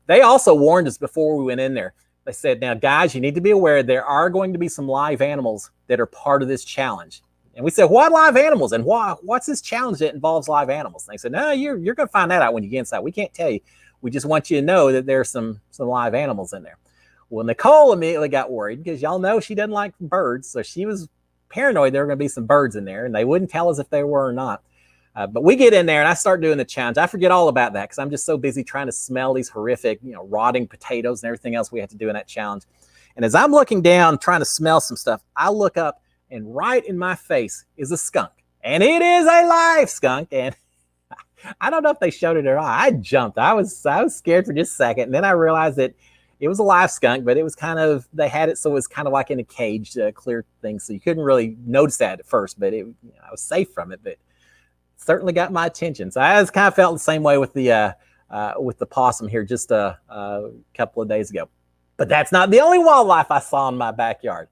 They also warned us before we went in there. They said, now, guys, you need to be aware there are going to be some live animals that are part of this challenge. And we said, what live animals? And what's this challenge that involves live animals? And they said, no, you're going to find that out when you get inside. We can't tell you. We just want you to know that there's some live animals in there. Well, Nicole immediately got worried because y'all know she doesn't like birds. So she was paranoid there were going to be some birds in there, and they wouldn't tell us if they were or not. But we get in there and I start doing the challenge. I forget all about that because I'm just so busy trying to smell these horrific, rotting potatoes and everything else we have to do in that challenge. And as I'm looking down, trying to smell some stuff, I look up and right in my face is a skunk. And it is a live skunk. And I don't know if they showed it or not. I jumped. I was scared for just a second, and then I realized that it was a live skunk, but it was kind of, they had it so it was kind of like in a cage, clear thing, so you couldn't really notice that at first. But I was safe from it, but it certainly got my attention. So I just kind of felt the same way with the possum here just a couple of days ago. But that's not the only wildlife I saw in my backyard.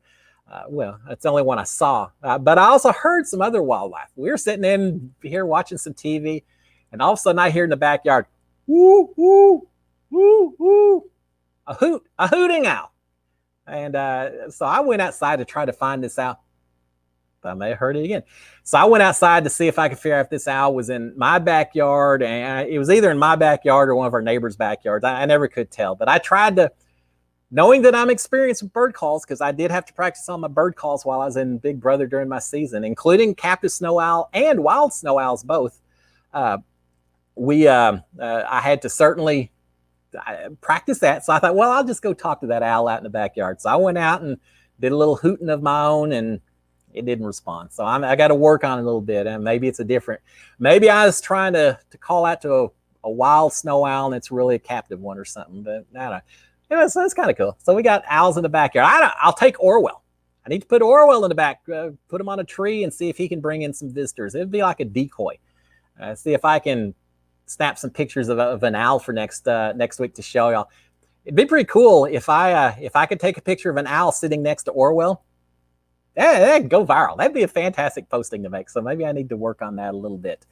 Well, that's the only one I saw. But I also heard some other wildlife. We were sitting in here watching some TV, and all of a sudden I hear in the backyard, woo, woo, woo, woo, a hooting owl. And so I went outside to try to find this owl. But I may have heard it again. So I went outside to see if I could figure out if this owl was in my backyard. And it was either in my backyard or one of our neighbors' backyards. I never could tell. But I tried to, knowing that I'm experienced with bird calls, because I did have to practice on my bird calls while I was in Big Brother during my season, including captive snow owl and wild snow owls both. I had to certainly practice that. So I thought, well, I'll just go talk to that owl out in the backyard. So I went out and did a little hooting of my own, and it didn't respond. So I got to work on it a little bit, and maybe it's maybe I was trying to call out to a wild snow owl, and it's really a captive one or something. But I don't know. Anyway, so it's kind of cool. So we got owls in the backyard. I'll take Orwell. I need to put Orwell in the back, put him on a tree and see if he can bring in some visitors. It'd be like a decoy. See if I can snap some pictures of an owl for next week to show y'all. It'd be pretty cool if I could take a picture of an owl sitting next to Orwell. That'd go viral. That'd be a fantastic posting to make. So maybe I need to work on that a little bit.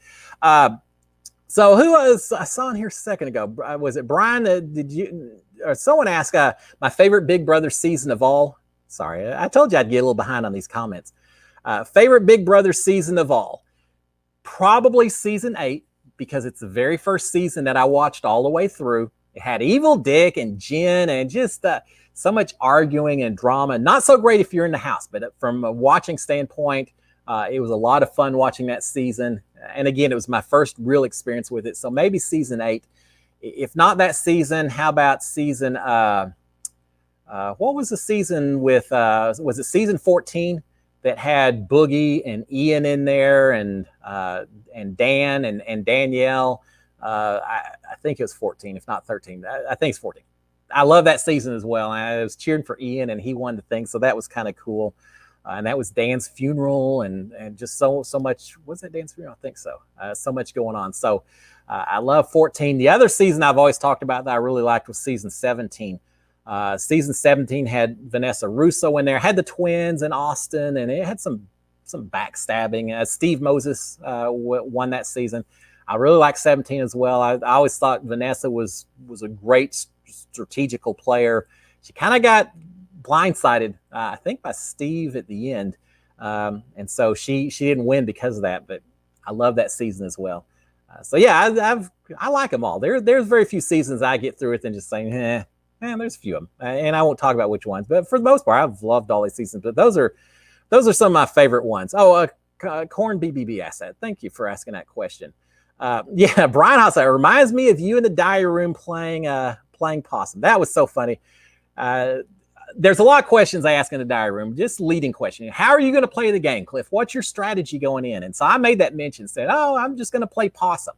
So who was I saw in here a second ago? Was it Brian? Did you or someone asked my favorite Big Brother season of all? Sorry, I told you I'd get a little behind on these comments. Favorite Big Brother season of all? Probably season 8, because it's the very first season that I watched all the way through. It had Evil Dick and Jen and just so much arguing and drama. Not so great if you're in the house, but from a watching standpoint, it was a lot of fun watching that season. And again, it was my first real experience with it. So maybe season 8. If not that season, how about season, what was the season with, was it season 14 that had Boogie and Ian in there and Dan and Danielle? I think it was 14, if not 13. I think it's 14. I love that season as well. I was cheering for Ian, and he won the thing, so that was kind of cool. And that was Dan's funeral, and just so much. Was it Dan's funeral? I think so. So much going on. So I love 14. The other season I've always talked about that I really liked was season 17. Season 17 had Vanessa Russo in there, had the twins and Austin, and it had some backstabbing. Steve Moses won that season. I really like 17 as well. I always thought Vanessa was a great strategical player. She kind of got blindsided, I think, by Steve at the end. And so she didn't win because of that, but I love that season as well. So yeah, I like them all. There's very few seasons I get through it and just saying, man, there's a few of them. And I won't talk about which ones, but for the most part, I've loved all these seasons, but those are some of my favorite ones. Corn BBB asset. Thank you for asking that question. Yeah, Brian Haas, it reminds me of you in the diary room playing possum. That was so funny. There's a lot of questions I ask in the diary room, just leading question. How are you going to play the game, Cliff? What's your strategy going in? And so I made that mention, said, I'm just going to play possum.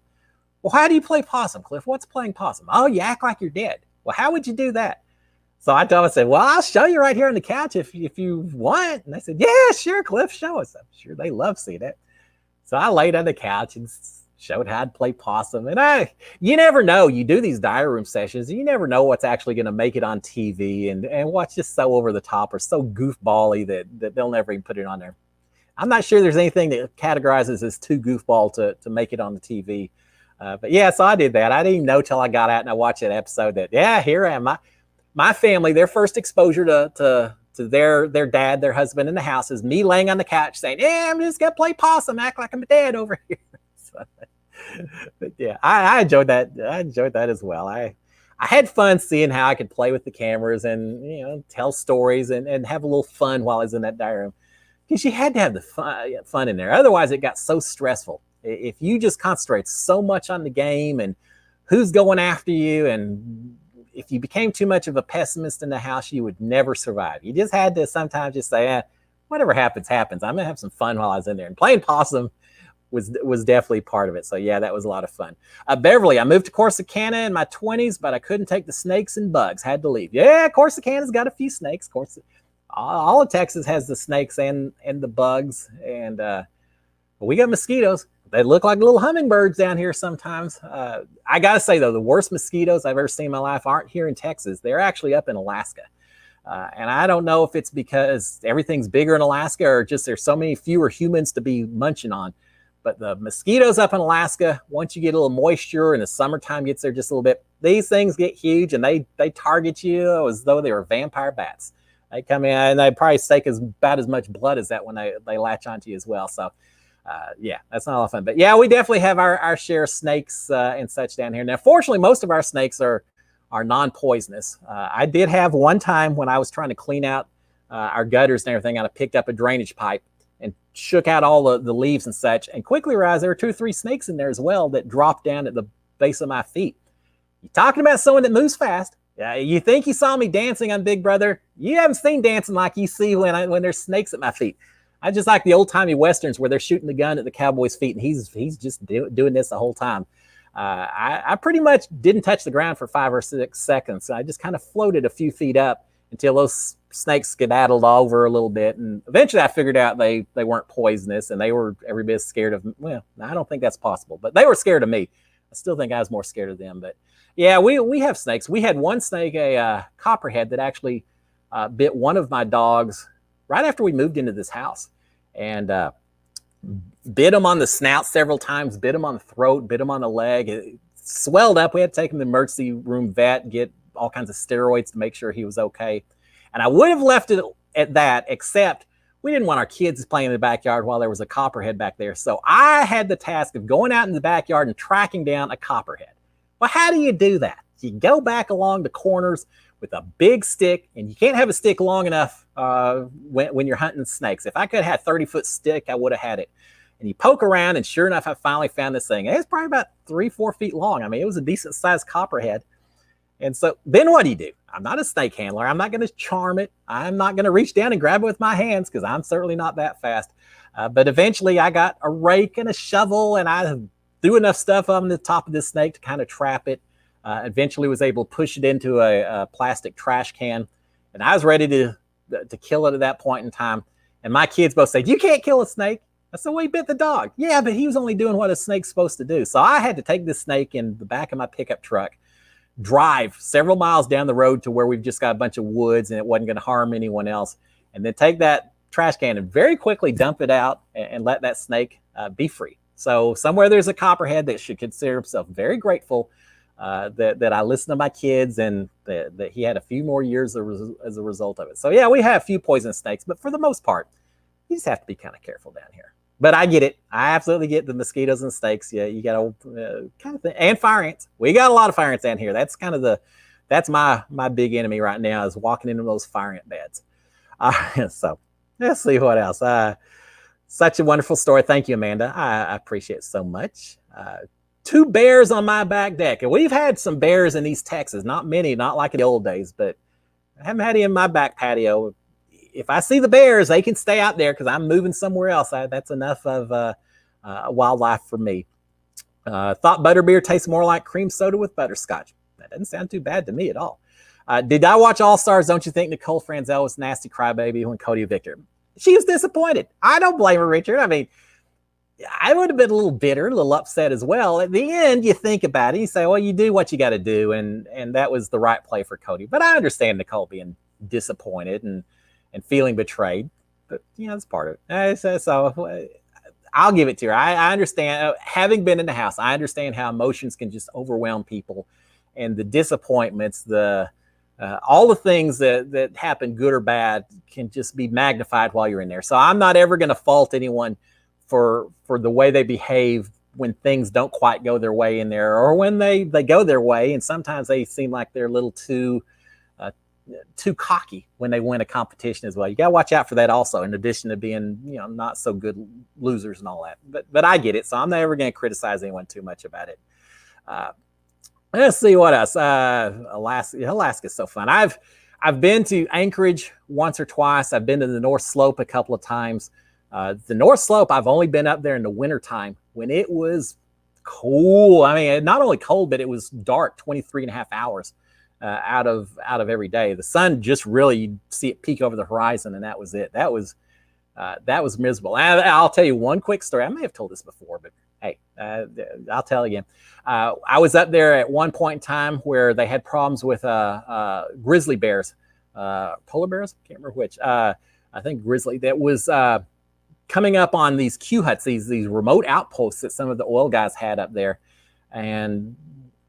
Well, how do you play possum, Cliff? What's playing possum? Oh, you act like you're dead. Well, how would you do that? So I told him, I said, well, I'll show you right here on the couch if you want. And they said, yeah, sure, Cliff, show us. I'm sure they love seeing it. So I laid on the couch and showed how to play possum. And you never know. You do these diary room sessions, and you never know what's actually going to make it on TV and what's just so over the top or so goofball-y that they'll never even put it on there. I'm not sure there's anything that categorizes as too goofball to make it on the TV. But yeah, so I did that. I didn't even know till I got out and I watched that episode that, yeah, here I am. My family, their first exposure to their dad, their husband in the house is me laying on the couch saying, yeah, I'm just going to play possum, act like I'm a dad over here. So, but yeah, I enjoyed that. I enjoyed that as well. I had fun seeing how I could play with the cameras and, tell stories and have a little fun while I was in that diary room. Because you had to have the fun in there. Otherwise, it got so stressful. If you just concentrate so much on the game and who's going after you, and if you became too much of a pessimist in the house, you would never survive. You just had to sometimes just say, whatever happens, happens. I'm going to have some fun while I was in there. And playing possum was definitely part of it. So yeah, that was a lot of fun. Beverly, I moved to Corsicana in my 20s, but I couldn't take the snakes and bugs. Had to leave. Yeah, Corsicana's got a few snakes. Of course, all of Texas has the snakes and the bugs, and we got mosquitoes. They look like little hummingbirds down here sometimes. I gotta say though, the worst mosquitoes I've ever seen in my life aren't here in Texas. They're actually up in Alaska. And I don't know if it's because everything's bigger in Alaska or just there's so many fewer humans to be munching on. But the mosquitoes up in Alaska, once you get a little moisture and the summertime gets there just a little bit, these things get huge and they target you as though they were vampire bats. They come in and they probably stake about as much blood as that when they latch onto you as well. So yeah, that's not a lot of fun. But yeah, we definitely have our share of snakes and such down here. Now, fortunately, most of our snakes are non-poisonous. I did have one time when I was trying to clean out our gutters and everything, I picked up a drainage pipe and shook out all the leaves and such, and quickly realized there were 2 or 3 snakes in there as well that dropped down at the base of my feet. You talking about someone that moves fast? You think you saw me dancing on Big Brother? You haven't seen dancing like you see when there's snakes at my feet. I just like the old-timey westerns where they're shooting the gun at the cowboy's feet, and he's just doing this the whole time. I pretty much didn't touch the ground for 5 or 6 seconds. I just kind of floated a few feet up until those snakes skedaddled over a little bit. And eventually I figured out they weren't poisonous, and they were every bit scared of, well, I don't think that's possible, but they were scared of me. I still think I was more scared of them. But yeah, we have snakes. We had one snake, a copperhead, that actually bit one of my dogs right after we moved into this house, and bit him on the snout several times, bit him on the throat, bit him on the leg. It swelled up. We had to take him to the emergency room vet, get all kinds of steroids to make sure he was okay. And I would have left it at that, except we didn't want our kids playing in the backyard while there was a copperhead back there. So I had the task of going out in the backyard and tracking down a copperhead. Well, how do you do that? You go back along the corners with a big stick, and you can't have a stick long enough when you're hunting snakes. If I could have had a 30-foot stick, I would have had it. And you poke around, and sure enough, I finally found this thing. It's probably about 3-4 feet long. I mean, it was a decent-sized copperhead. And so then what do? I'm not a snake handler. I'm not going to charm it. I'm not going to reach down and grab it with my hands because I'm certainly not that fast. But eventually I got a rake and a shovel, and I threw enough stuff on the top of this snake to kind of trap it. Eventually was able to push it into a plastic trash can. And I was ready to kill it at that point in time. And my kids both said, "You can't kill a snake." I said, "Well, he bit the dog." "Yeah, but he was only doing what a snake's supposed to do." So I had to take this snake in the back of my pickup truck, drive several miles down the road to where we've just got a bunch of woods and it wasn't going to harm anyone else, and then take that trash can and very quickly dump it out and let that snake be free. So somewhere there's a copperhead that should consider himself very grateful that I listened to my kids, and that he had a few more years as a result of it. So yeah, we have a few poisonous snakes, but for the most part, you just have to be kind of careful down here. But I get it. I absolutely get the mosquitoes and snakes. Yeah, you got to kind of thing. And fire ants. We got a lot of fire ants down here. That's kind of that's my big enemy right now, is walking into those fire ant beds. So let's see what else. Such a wonderful story. Thank you, Amanda. I appreciate it so much. 2 bears on my back deck. And we've had some bears in East Texas. Not many, not like in the old days, but I haven't had any in my back patio. If I see the bears, they can stay out there because I'm moving somewhere else. That's enough of wildlife for me. Thought butterbeer tastes more like cream soda with butterscotch. That doesn't sound too bad to me at all. Did I watch All Stars? Don't you think Nicole Franzel was nasty crybaby when Cody evicted her? She was disappointed. I don't blame her, Richard. I mean, I would have been a little bitter, a little upset as well. At the end, you think about it. You say, well, you do what you got to do, and that was the right play for Cody. But I understand Nicole being disappointed and feeling betrayed, but it's part of it. So I'll give it to her. I understand, having been in the house, I understand how emotions can just overwhelm people, and the disappointments, all the things that happen, good or bad, can just be magnified while you're in there. So I'm not ever going to fault anyone for the way they behave when things don't quite go their way in there, or when they go their way, and sometimes they seem like they're a little too cocky when they win a competition as well. You got to watch out for that also, in addition to being, not so good losers and all that. But I get it. So I'm never going to criticize anyone too much about it. Let's see what else. Alaska's so fun. I've been to Anchorage once or twice. I've been to the North Slope a couple of times. The North Slope, I've only been up there in the wintertime when it was cool. I mean, not only cold, but it was dark 23 and a half hours out of every day. The sun just really, you'd see it peek over the horizon, and that was it. That was miserable. I'll tell you one quick story. I may have told this before, but hey, I'll tell again. I was up there at one point in time where they had problems with grizzly bears, polar bears. Can't remember which. I think grizzly. That was coming up on these Q huts, these remote outposts that some of the oil guys had up there, and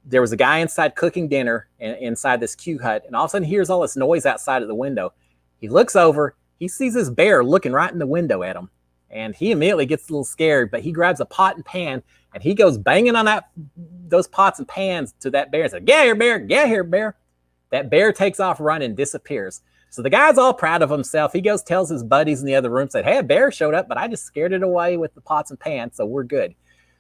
there was a guy inside cooking dinner inside this Q hut, and all of a sudden he hears all this noise outside of the window. He looks over, he sees this bear looking right in the window at him, and he immediately gets a little scared, but he grabs a pot and pan, and he goes banging on those pots and pans to that bear and says, "Get here, bear, get here, bear." That bear takes off running, disappears. So the guy's all proud of himself. He goes, tells his buddies in the other room, said, "Hey, a bear showed up, but I just scared it away with the pots and pans, so we're good."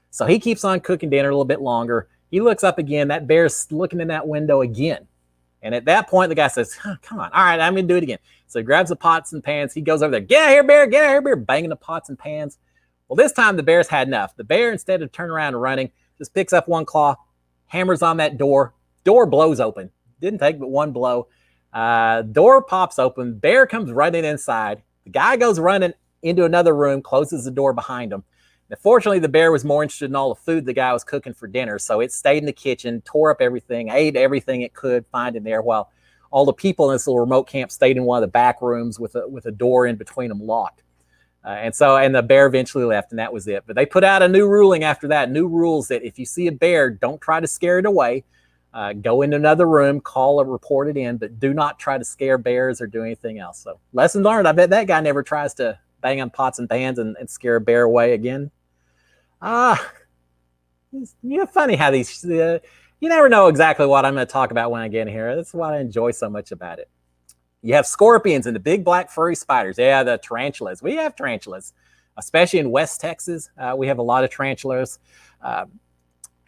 So he keeps on cooking dinner a little bit longer. He looks up again. That bear's looking in that window again. And at that point, the guy says, "Come on. All right, I'm going to do it again." So he grabs the pots and pans. He goes over there. "Get out here, bear. Get out here, bear." Banging the pots and pans. Well, this time the bear's had enough. The bear, instead of turning around and running, just picks up one claw, hammers on that door. Door blows open. Didn't take but one blow. Door pops open. Bear comes running inside. The guy goes running into another room, closes the door behind him. Now, fortunately, the bear was more interested in all the food the guy was cooking for dinner, so it stayed in the kitchen, tore up everything, ate everything it could find in there, while all the people in this little remote camp stayed in one of the back rooms with a door in between them locked. And the bear eventually left, and that was it. But they put out a new ruling after that, new rules that if you see a bear, don't try to scare it away. Go into another room, call or report it in, but do not try to scare bears or do anything else. So lesson learned. I bet that guy never tries to bang on pots and pans and scare a bear away again. Funny how these, you never know exactly what I'm going to talk about when I get in here. That's what I enjoy so much about it. You have scorpions and the big black furry spiders. Yeah, the tarantulas. We have tarantulas, especially in West Texas. We have a lot of tarantulas.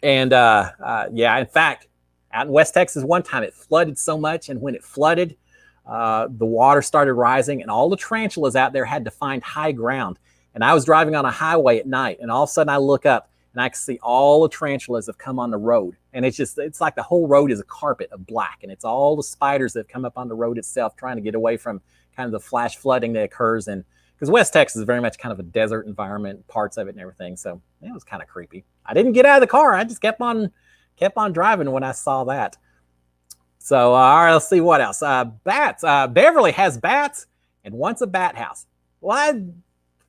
In fact, out in West Texas one time it flooded so much, and when it flooded, the water started rising, and all the tarantulas out there had to find high ground. And I was driving on a highway at night, and all of a sudden I look up, and I can see all the tarantulas have come on the road. And it's like the whole road is a carpet of black, and it's all the spiders that have come up on the road itself trying to get away from kind of the flash flooding that occurs. And because West Texas is very much kind of a desert environment, parts of it and everything. So it was kind of creepy. I didn't get out of the car. I just kept on driving when I saw that. So, all right, let's see what else. Bats. Beverly has bats and wants a bat house. Well,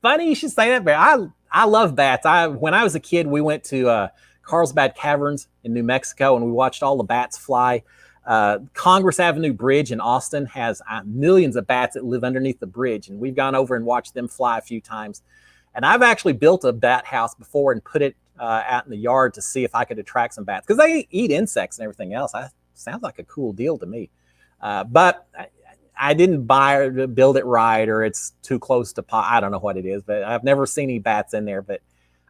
funny you should say that, Bear. I love bats. When I was a kid, we went to Carlsbad Caverns in New Mexico, and we watched all the bats fly. Congress Avenue Bridge in Austin has millions of bats that live underneath the bridge, and we've gone over and watched them fly a few times. And I've actually built a bat house before and put it out in the yard to see if I could attract some bats, because they eat insects and everything else. Sounds like a cool deal to me. But I didn't buy or build it right, or it's too close to pot. I don't know what it is, but I've never seen any bats in there. But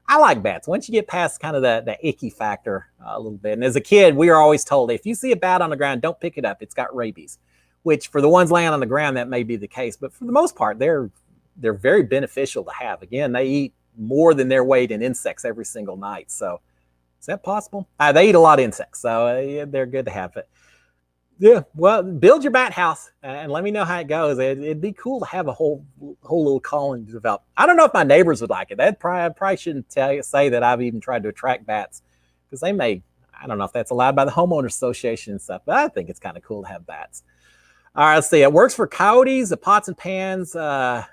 I like bats. Once you get past kind of the icky factor a little bit. And as a kid, we were always told, if you see a bat on the ground, don't pick it up. It's got rabies, which for the ones laying on the ground, that may be the case. But for the most part, they're very beneficial to have. Again, they eat more than their weight in insects every single night. So is that possible? They eat a lot of insects, so they're good to have. It. Yeah, well, build your bat house and let me know how it goes. It'd be cool to have a whole little colony develop. I don't know if my neighbors would like it. I probably shouldn't say that I've even tried to attract bats, because they may. I don't know if that's allowed by the homeowners association and stuff, but I think it's kind of cool to have bats. All right, let's see. It works for coyotes, the pots and pans, but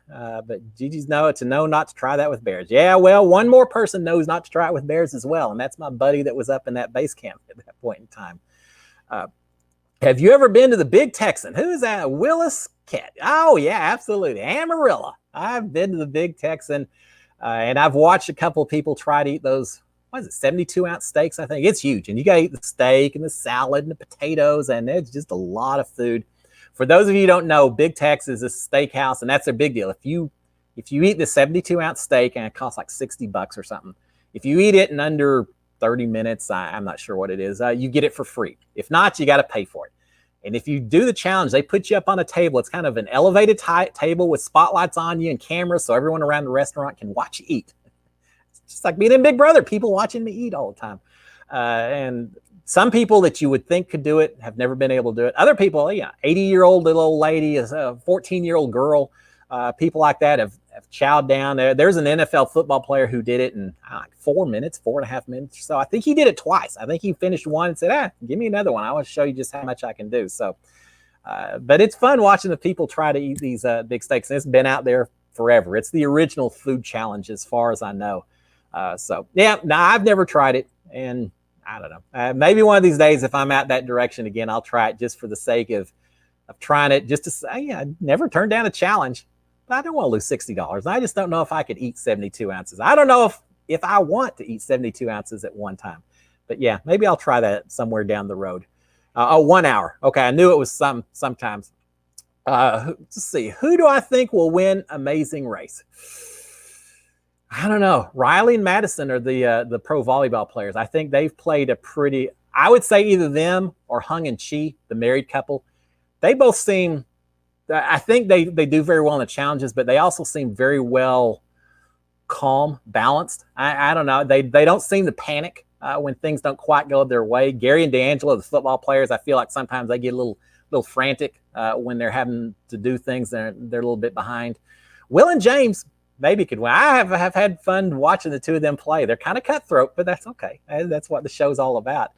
Gigi's to know not to try that with bears. Yeah, well, one more person knows not to try it with bears as well, and that's my buddy that was up in that base camp at that point in time. Have you ever been to the Big Texan? Who's that? Willis Cat. Oh, yeah, absolutely. Amarillo. I've been to the Big Texan, and I've watched a couple of people try to eat those, 72-ounce steaks, I think. It's huge, and you got to eat the steak and the salad and the potatoes, and it's just a lot of food. For those of you who don't know, Big Tex is a steakhouse, and that's a big deal. If you eat the 72-ounce steak, and it costs like $60 or something, if you eat it in under 30 minutes, I'm not sure what it is, you get it for free. If not, you got to pay for it. And if you do the challenge, they put you up on a table. It's kind of an elevated table with spotlights on you and cameras, so everyone around the restaurant can watch you eat. It's just like being in Big Brother, people watching me eat all the time. And some people that you would think could do it have never been able to do it. Other people, 80-year-old little old lady, a 14-year-old girl, people like that have chowed down. There's an NFL football player who did it in 4 minutes, 4.5 minutes. So I think he did it twice. I think he finished one and said, give me another one. I want to show you just how much I can do. So, but it's fun watching the people try to eat these big steaks. And it's been out there forever. It's the original food challenge as far as I know. So yeah, now I've never tried it, and I don't know. Maybe one of these days, if I'm out that direction again, I'll try it just for the sake of trying it, just to say, I never turned down a challenge. But I don't want to lose $60. I just don't know if I could eat 72 ounces. I don't know if I want to eat 72 ounces at one time. But yeah, maybe I'll try that somewhere down the road. 1 hour. Okay, I knew it was sometimes. Let's see. Who do I think will win Amazing Race? I don't know. Riley and Madison are the pro volleyball players. I think they've played I would say either them or Hung and Chi, the married couple. They both seem, I think they do very well in the challenges, but they also seem very well calm, balanced. I don't know. They don't seem to panic when things don't quite go their way. Gary and D'Angelo, the football players, I feel like sometimes they get a little frantic when they're having to do things. They're a little bit behind. Will and James maybe could win. I have had fun watching the two of them play. They're kind of cutthroat, but that's okay. That's what the show's all about.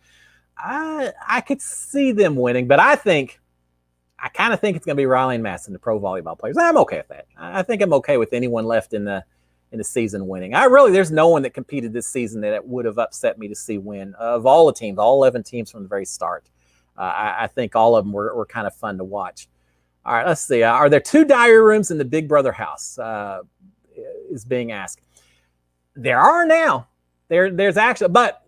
I could see them winning, but I kind of think it's going to be Riley and Madison, the pro volleyball players. I'm okay with that. I think I'm okay with anyone left in the season winning. There's no one that competed this season that it would have upset me to see win. Of all the teams, all 11 teams from the very start, I think all of them were kind of fun to watch. All right, let's see. Are there 2 diary rooms in the Big Brother house? Is being asked. There are now. There's actually, but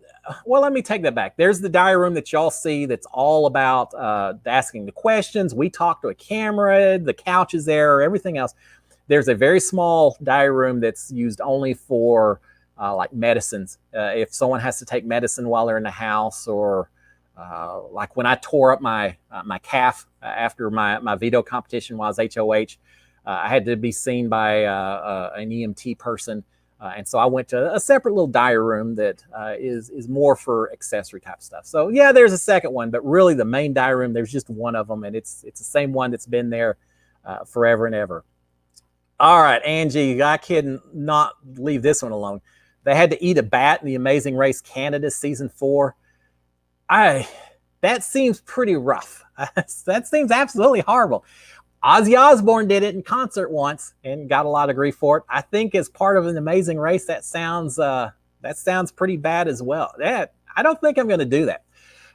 well, let me take that back. There's the diary room that y'all see that's all about asking the questions. We talk to a camera, the couch is there, everything else. There's a very small diary room that's used only for like medicines. If someone has to take medicine while they're in the house, or like when I tore up my calf after my veto competition while I was HOH, I had to be seen by an EMT person. And so I went to a separate little diary room that is more for accessory type stuff. So yeah, there's a second one, but really the main diary room, there's just one of them, and it's the same one that's been there forever and ever. All right, Angie, I cannot leave this one alone. They had to eat a bat in the Amazing Race Canada season 4. That seems pretty rough. That seems absolutely horrible. Ozzy Osbourne did it in concert once and got a lot of grief for it. I think as part of an Amazing Race, that sounds pretty bad as well. I don't think I'm going to do that.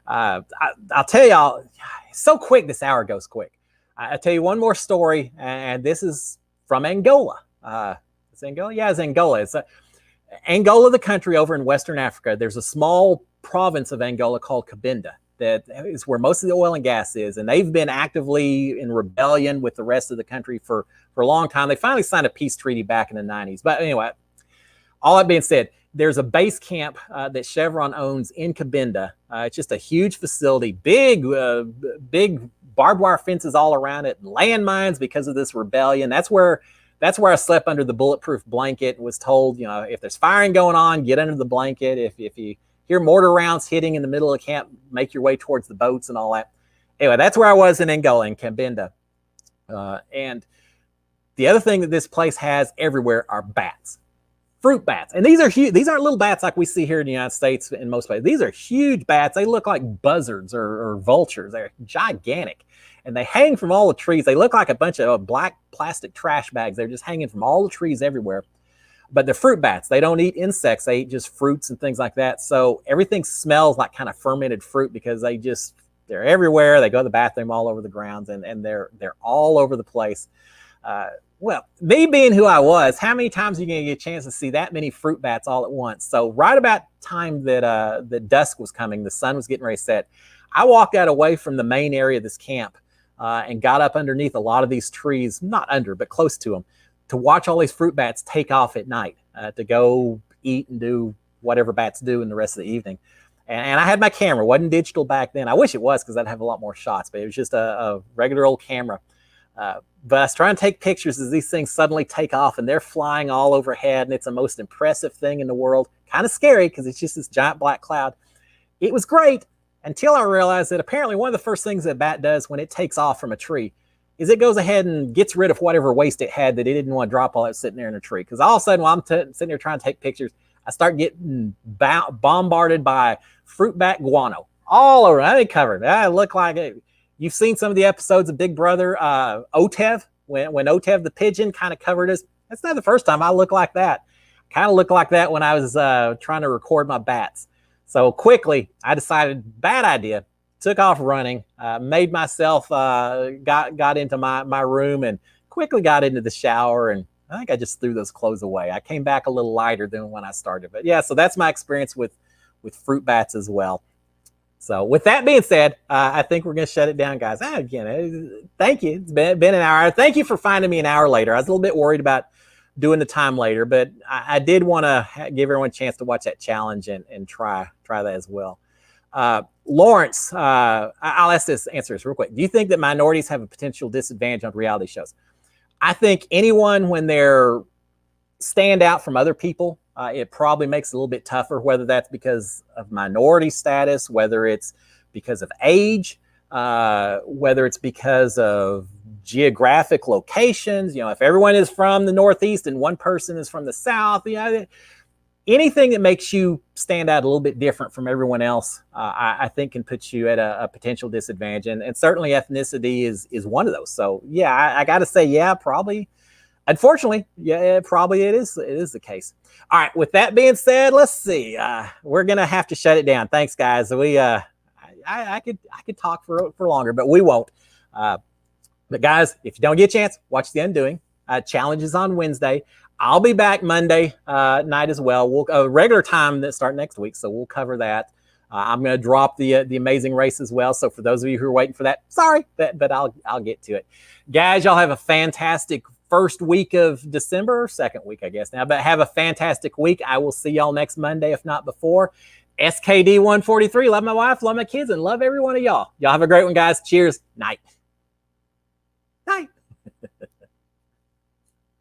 I'll tell y'all, so quick, this hour goes quick. I'll tell you one more story, and this is from Angola. Is Angola? Yeah, it's Angola. It's Angola, the country over in Western Africa. There's a small province of Angola called Cabinda. That is where most of the oil and gas is, and they've been actively in rebellion with the rest of the country for a long time. They finally signed a peace treaty back in the 90s. But anyway, all that being said, there's a base camp that Chevron owns in Cabinda. It's just a huge facility, big barbed wire fences all around it, landmines because of this rebellion. That's where I slept under the bulletproof blanket and was told, if there's firing going on, get under the blanket. If you hear mortar rounds hitting in the middle of camp, make your way towards the boats and all that. Anyway, that's where I was in Angola, in Cabinda. And the other thing that this place has everywhere are bats, fruit bats. And these are huge. These aren't little bats like we see here in the United States in most places. These are huge bats. They look like buzzards or vultures. They're gigantic. And they hang from all the trees. They look like a bunch of black plastic trash bags. They're just hanging from all the trees everywhere. But they're fruit bats. They don't eat insects. They eat just fruits and things like that. So everything smells like kind of fermented fruit because they're everywhere. They go to the bathroom all over the grounds, and they're all over the place. Well, me being who I was, how many times are you going to get a chance to see that many fruit bats all at once? So right about time that dusk was coming, the sun was getting ready to set, I walked out away from the main area of this camp and got up underneath a lot of these trees, not under, but close to them, to watch all these fruit bats take off at night to go eat and do whatever bats do in the rest of the evening. And I had my camera. It wasn't digital back then. I wish it was, because I'd have a lot more shots, but it was just a regular old camera. But I was trying to take pictures as these things suddenly take off and they're flying all overhead, and it's the most impressive thing in the world. Kind of scary because it's just this giant black cloud. It was great until I realized that apparently one of the first things that a bat does when it takes off from a tree is it goes ahead and gets rid of whatever waste it had that it didn't want to drop while it was sitting there in a tree. Because all of a sudden, while I'm sitting there trying to take pictures, I start getting bombarded by fruit bat guano all over. I ain't covered. I look like it. You've seen some of the episodes of Big Brother, Otev, when Otev the pigeon kind of covered us. That's not the first time I look like that. Kind of looked like that when I was trying to record my bats. So quickly, I decided, bad idea, took off running, made myself, got into my room and quickly got into the shower. And I think I just threw those clothes away. I came back a little lighter than when I started. But yeah, so that's my experience with fruit bats as well. So with that being said, I think we're going to shut it down, guys. Again, thank you. It's been an hour. Thank you for finding me an hour later. I was a little bit worried about doing the time later, but I did want to give everyone a chance to watch that challenge and try that as well. Lawrence, I'll answer this real quick. Do you think that minorities have a potential disadvantage on reality shows? I think anyone, when they're stand out from other people, it probably makes it a little bit tougher, whether that's because of minority status, whether it's because of age, whether it's because of geographic locations. You know, if everyone is from the Northeast and one person is from the South, you know, anything that makes you stand out a little bit different from everyone else, I think can put you at a potential disadvantage. And certainly ethnicity is one of those. So yeah, I got to say, yeah, probably. Unfortunately, yeah, probably it is the case. All right, with that being said, let's see. We're gonna have to shut it down. Thanks, guys. We I could talk for longer, but we won't. But guys, if you don't get a chance, watch The Undoing. Challenges on Wednesday. I'll be back Monday night as well. We'll regular time that start next week, so we'll cover that. I'm going to drop the Amazing Race as well. So for those of you who are waiting for that, sorry, but I'll get to it. Guys, y'all have a fantastic first week of December, or second week, I guess now. But have a fantastic week. I will see y'all next Monday, if not before. SKD 143. Love my wife, love my kids, and love every one of y'all. Y'all have a great one, guys. Cheers. Night. Night.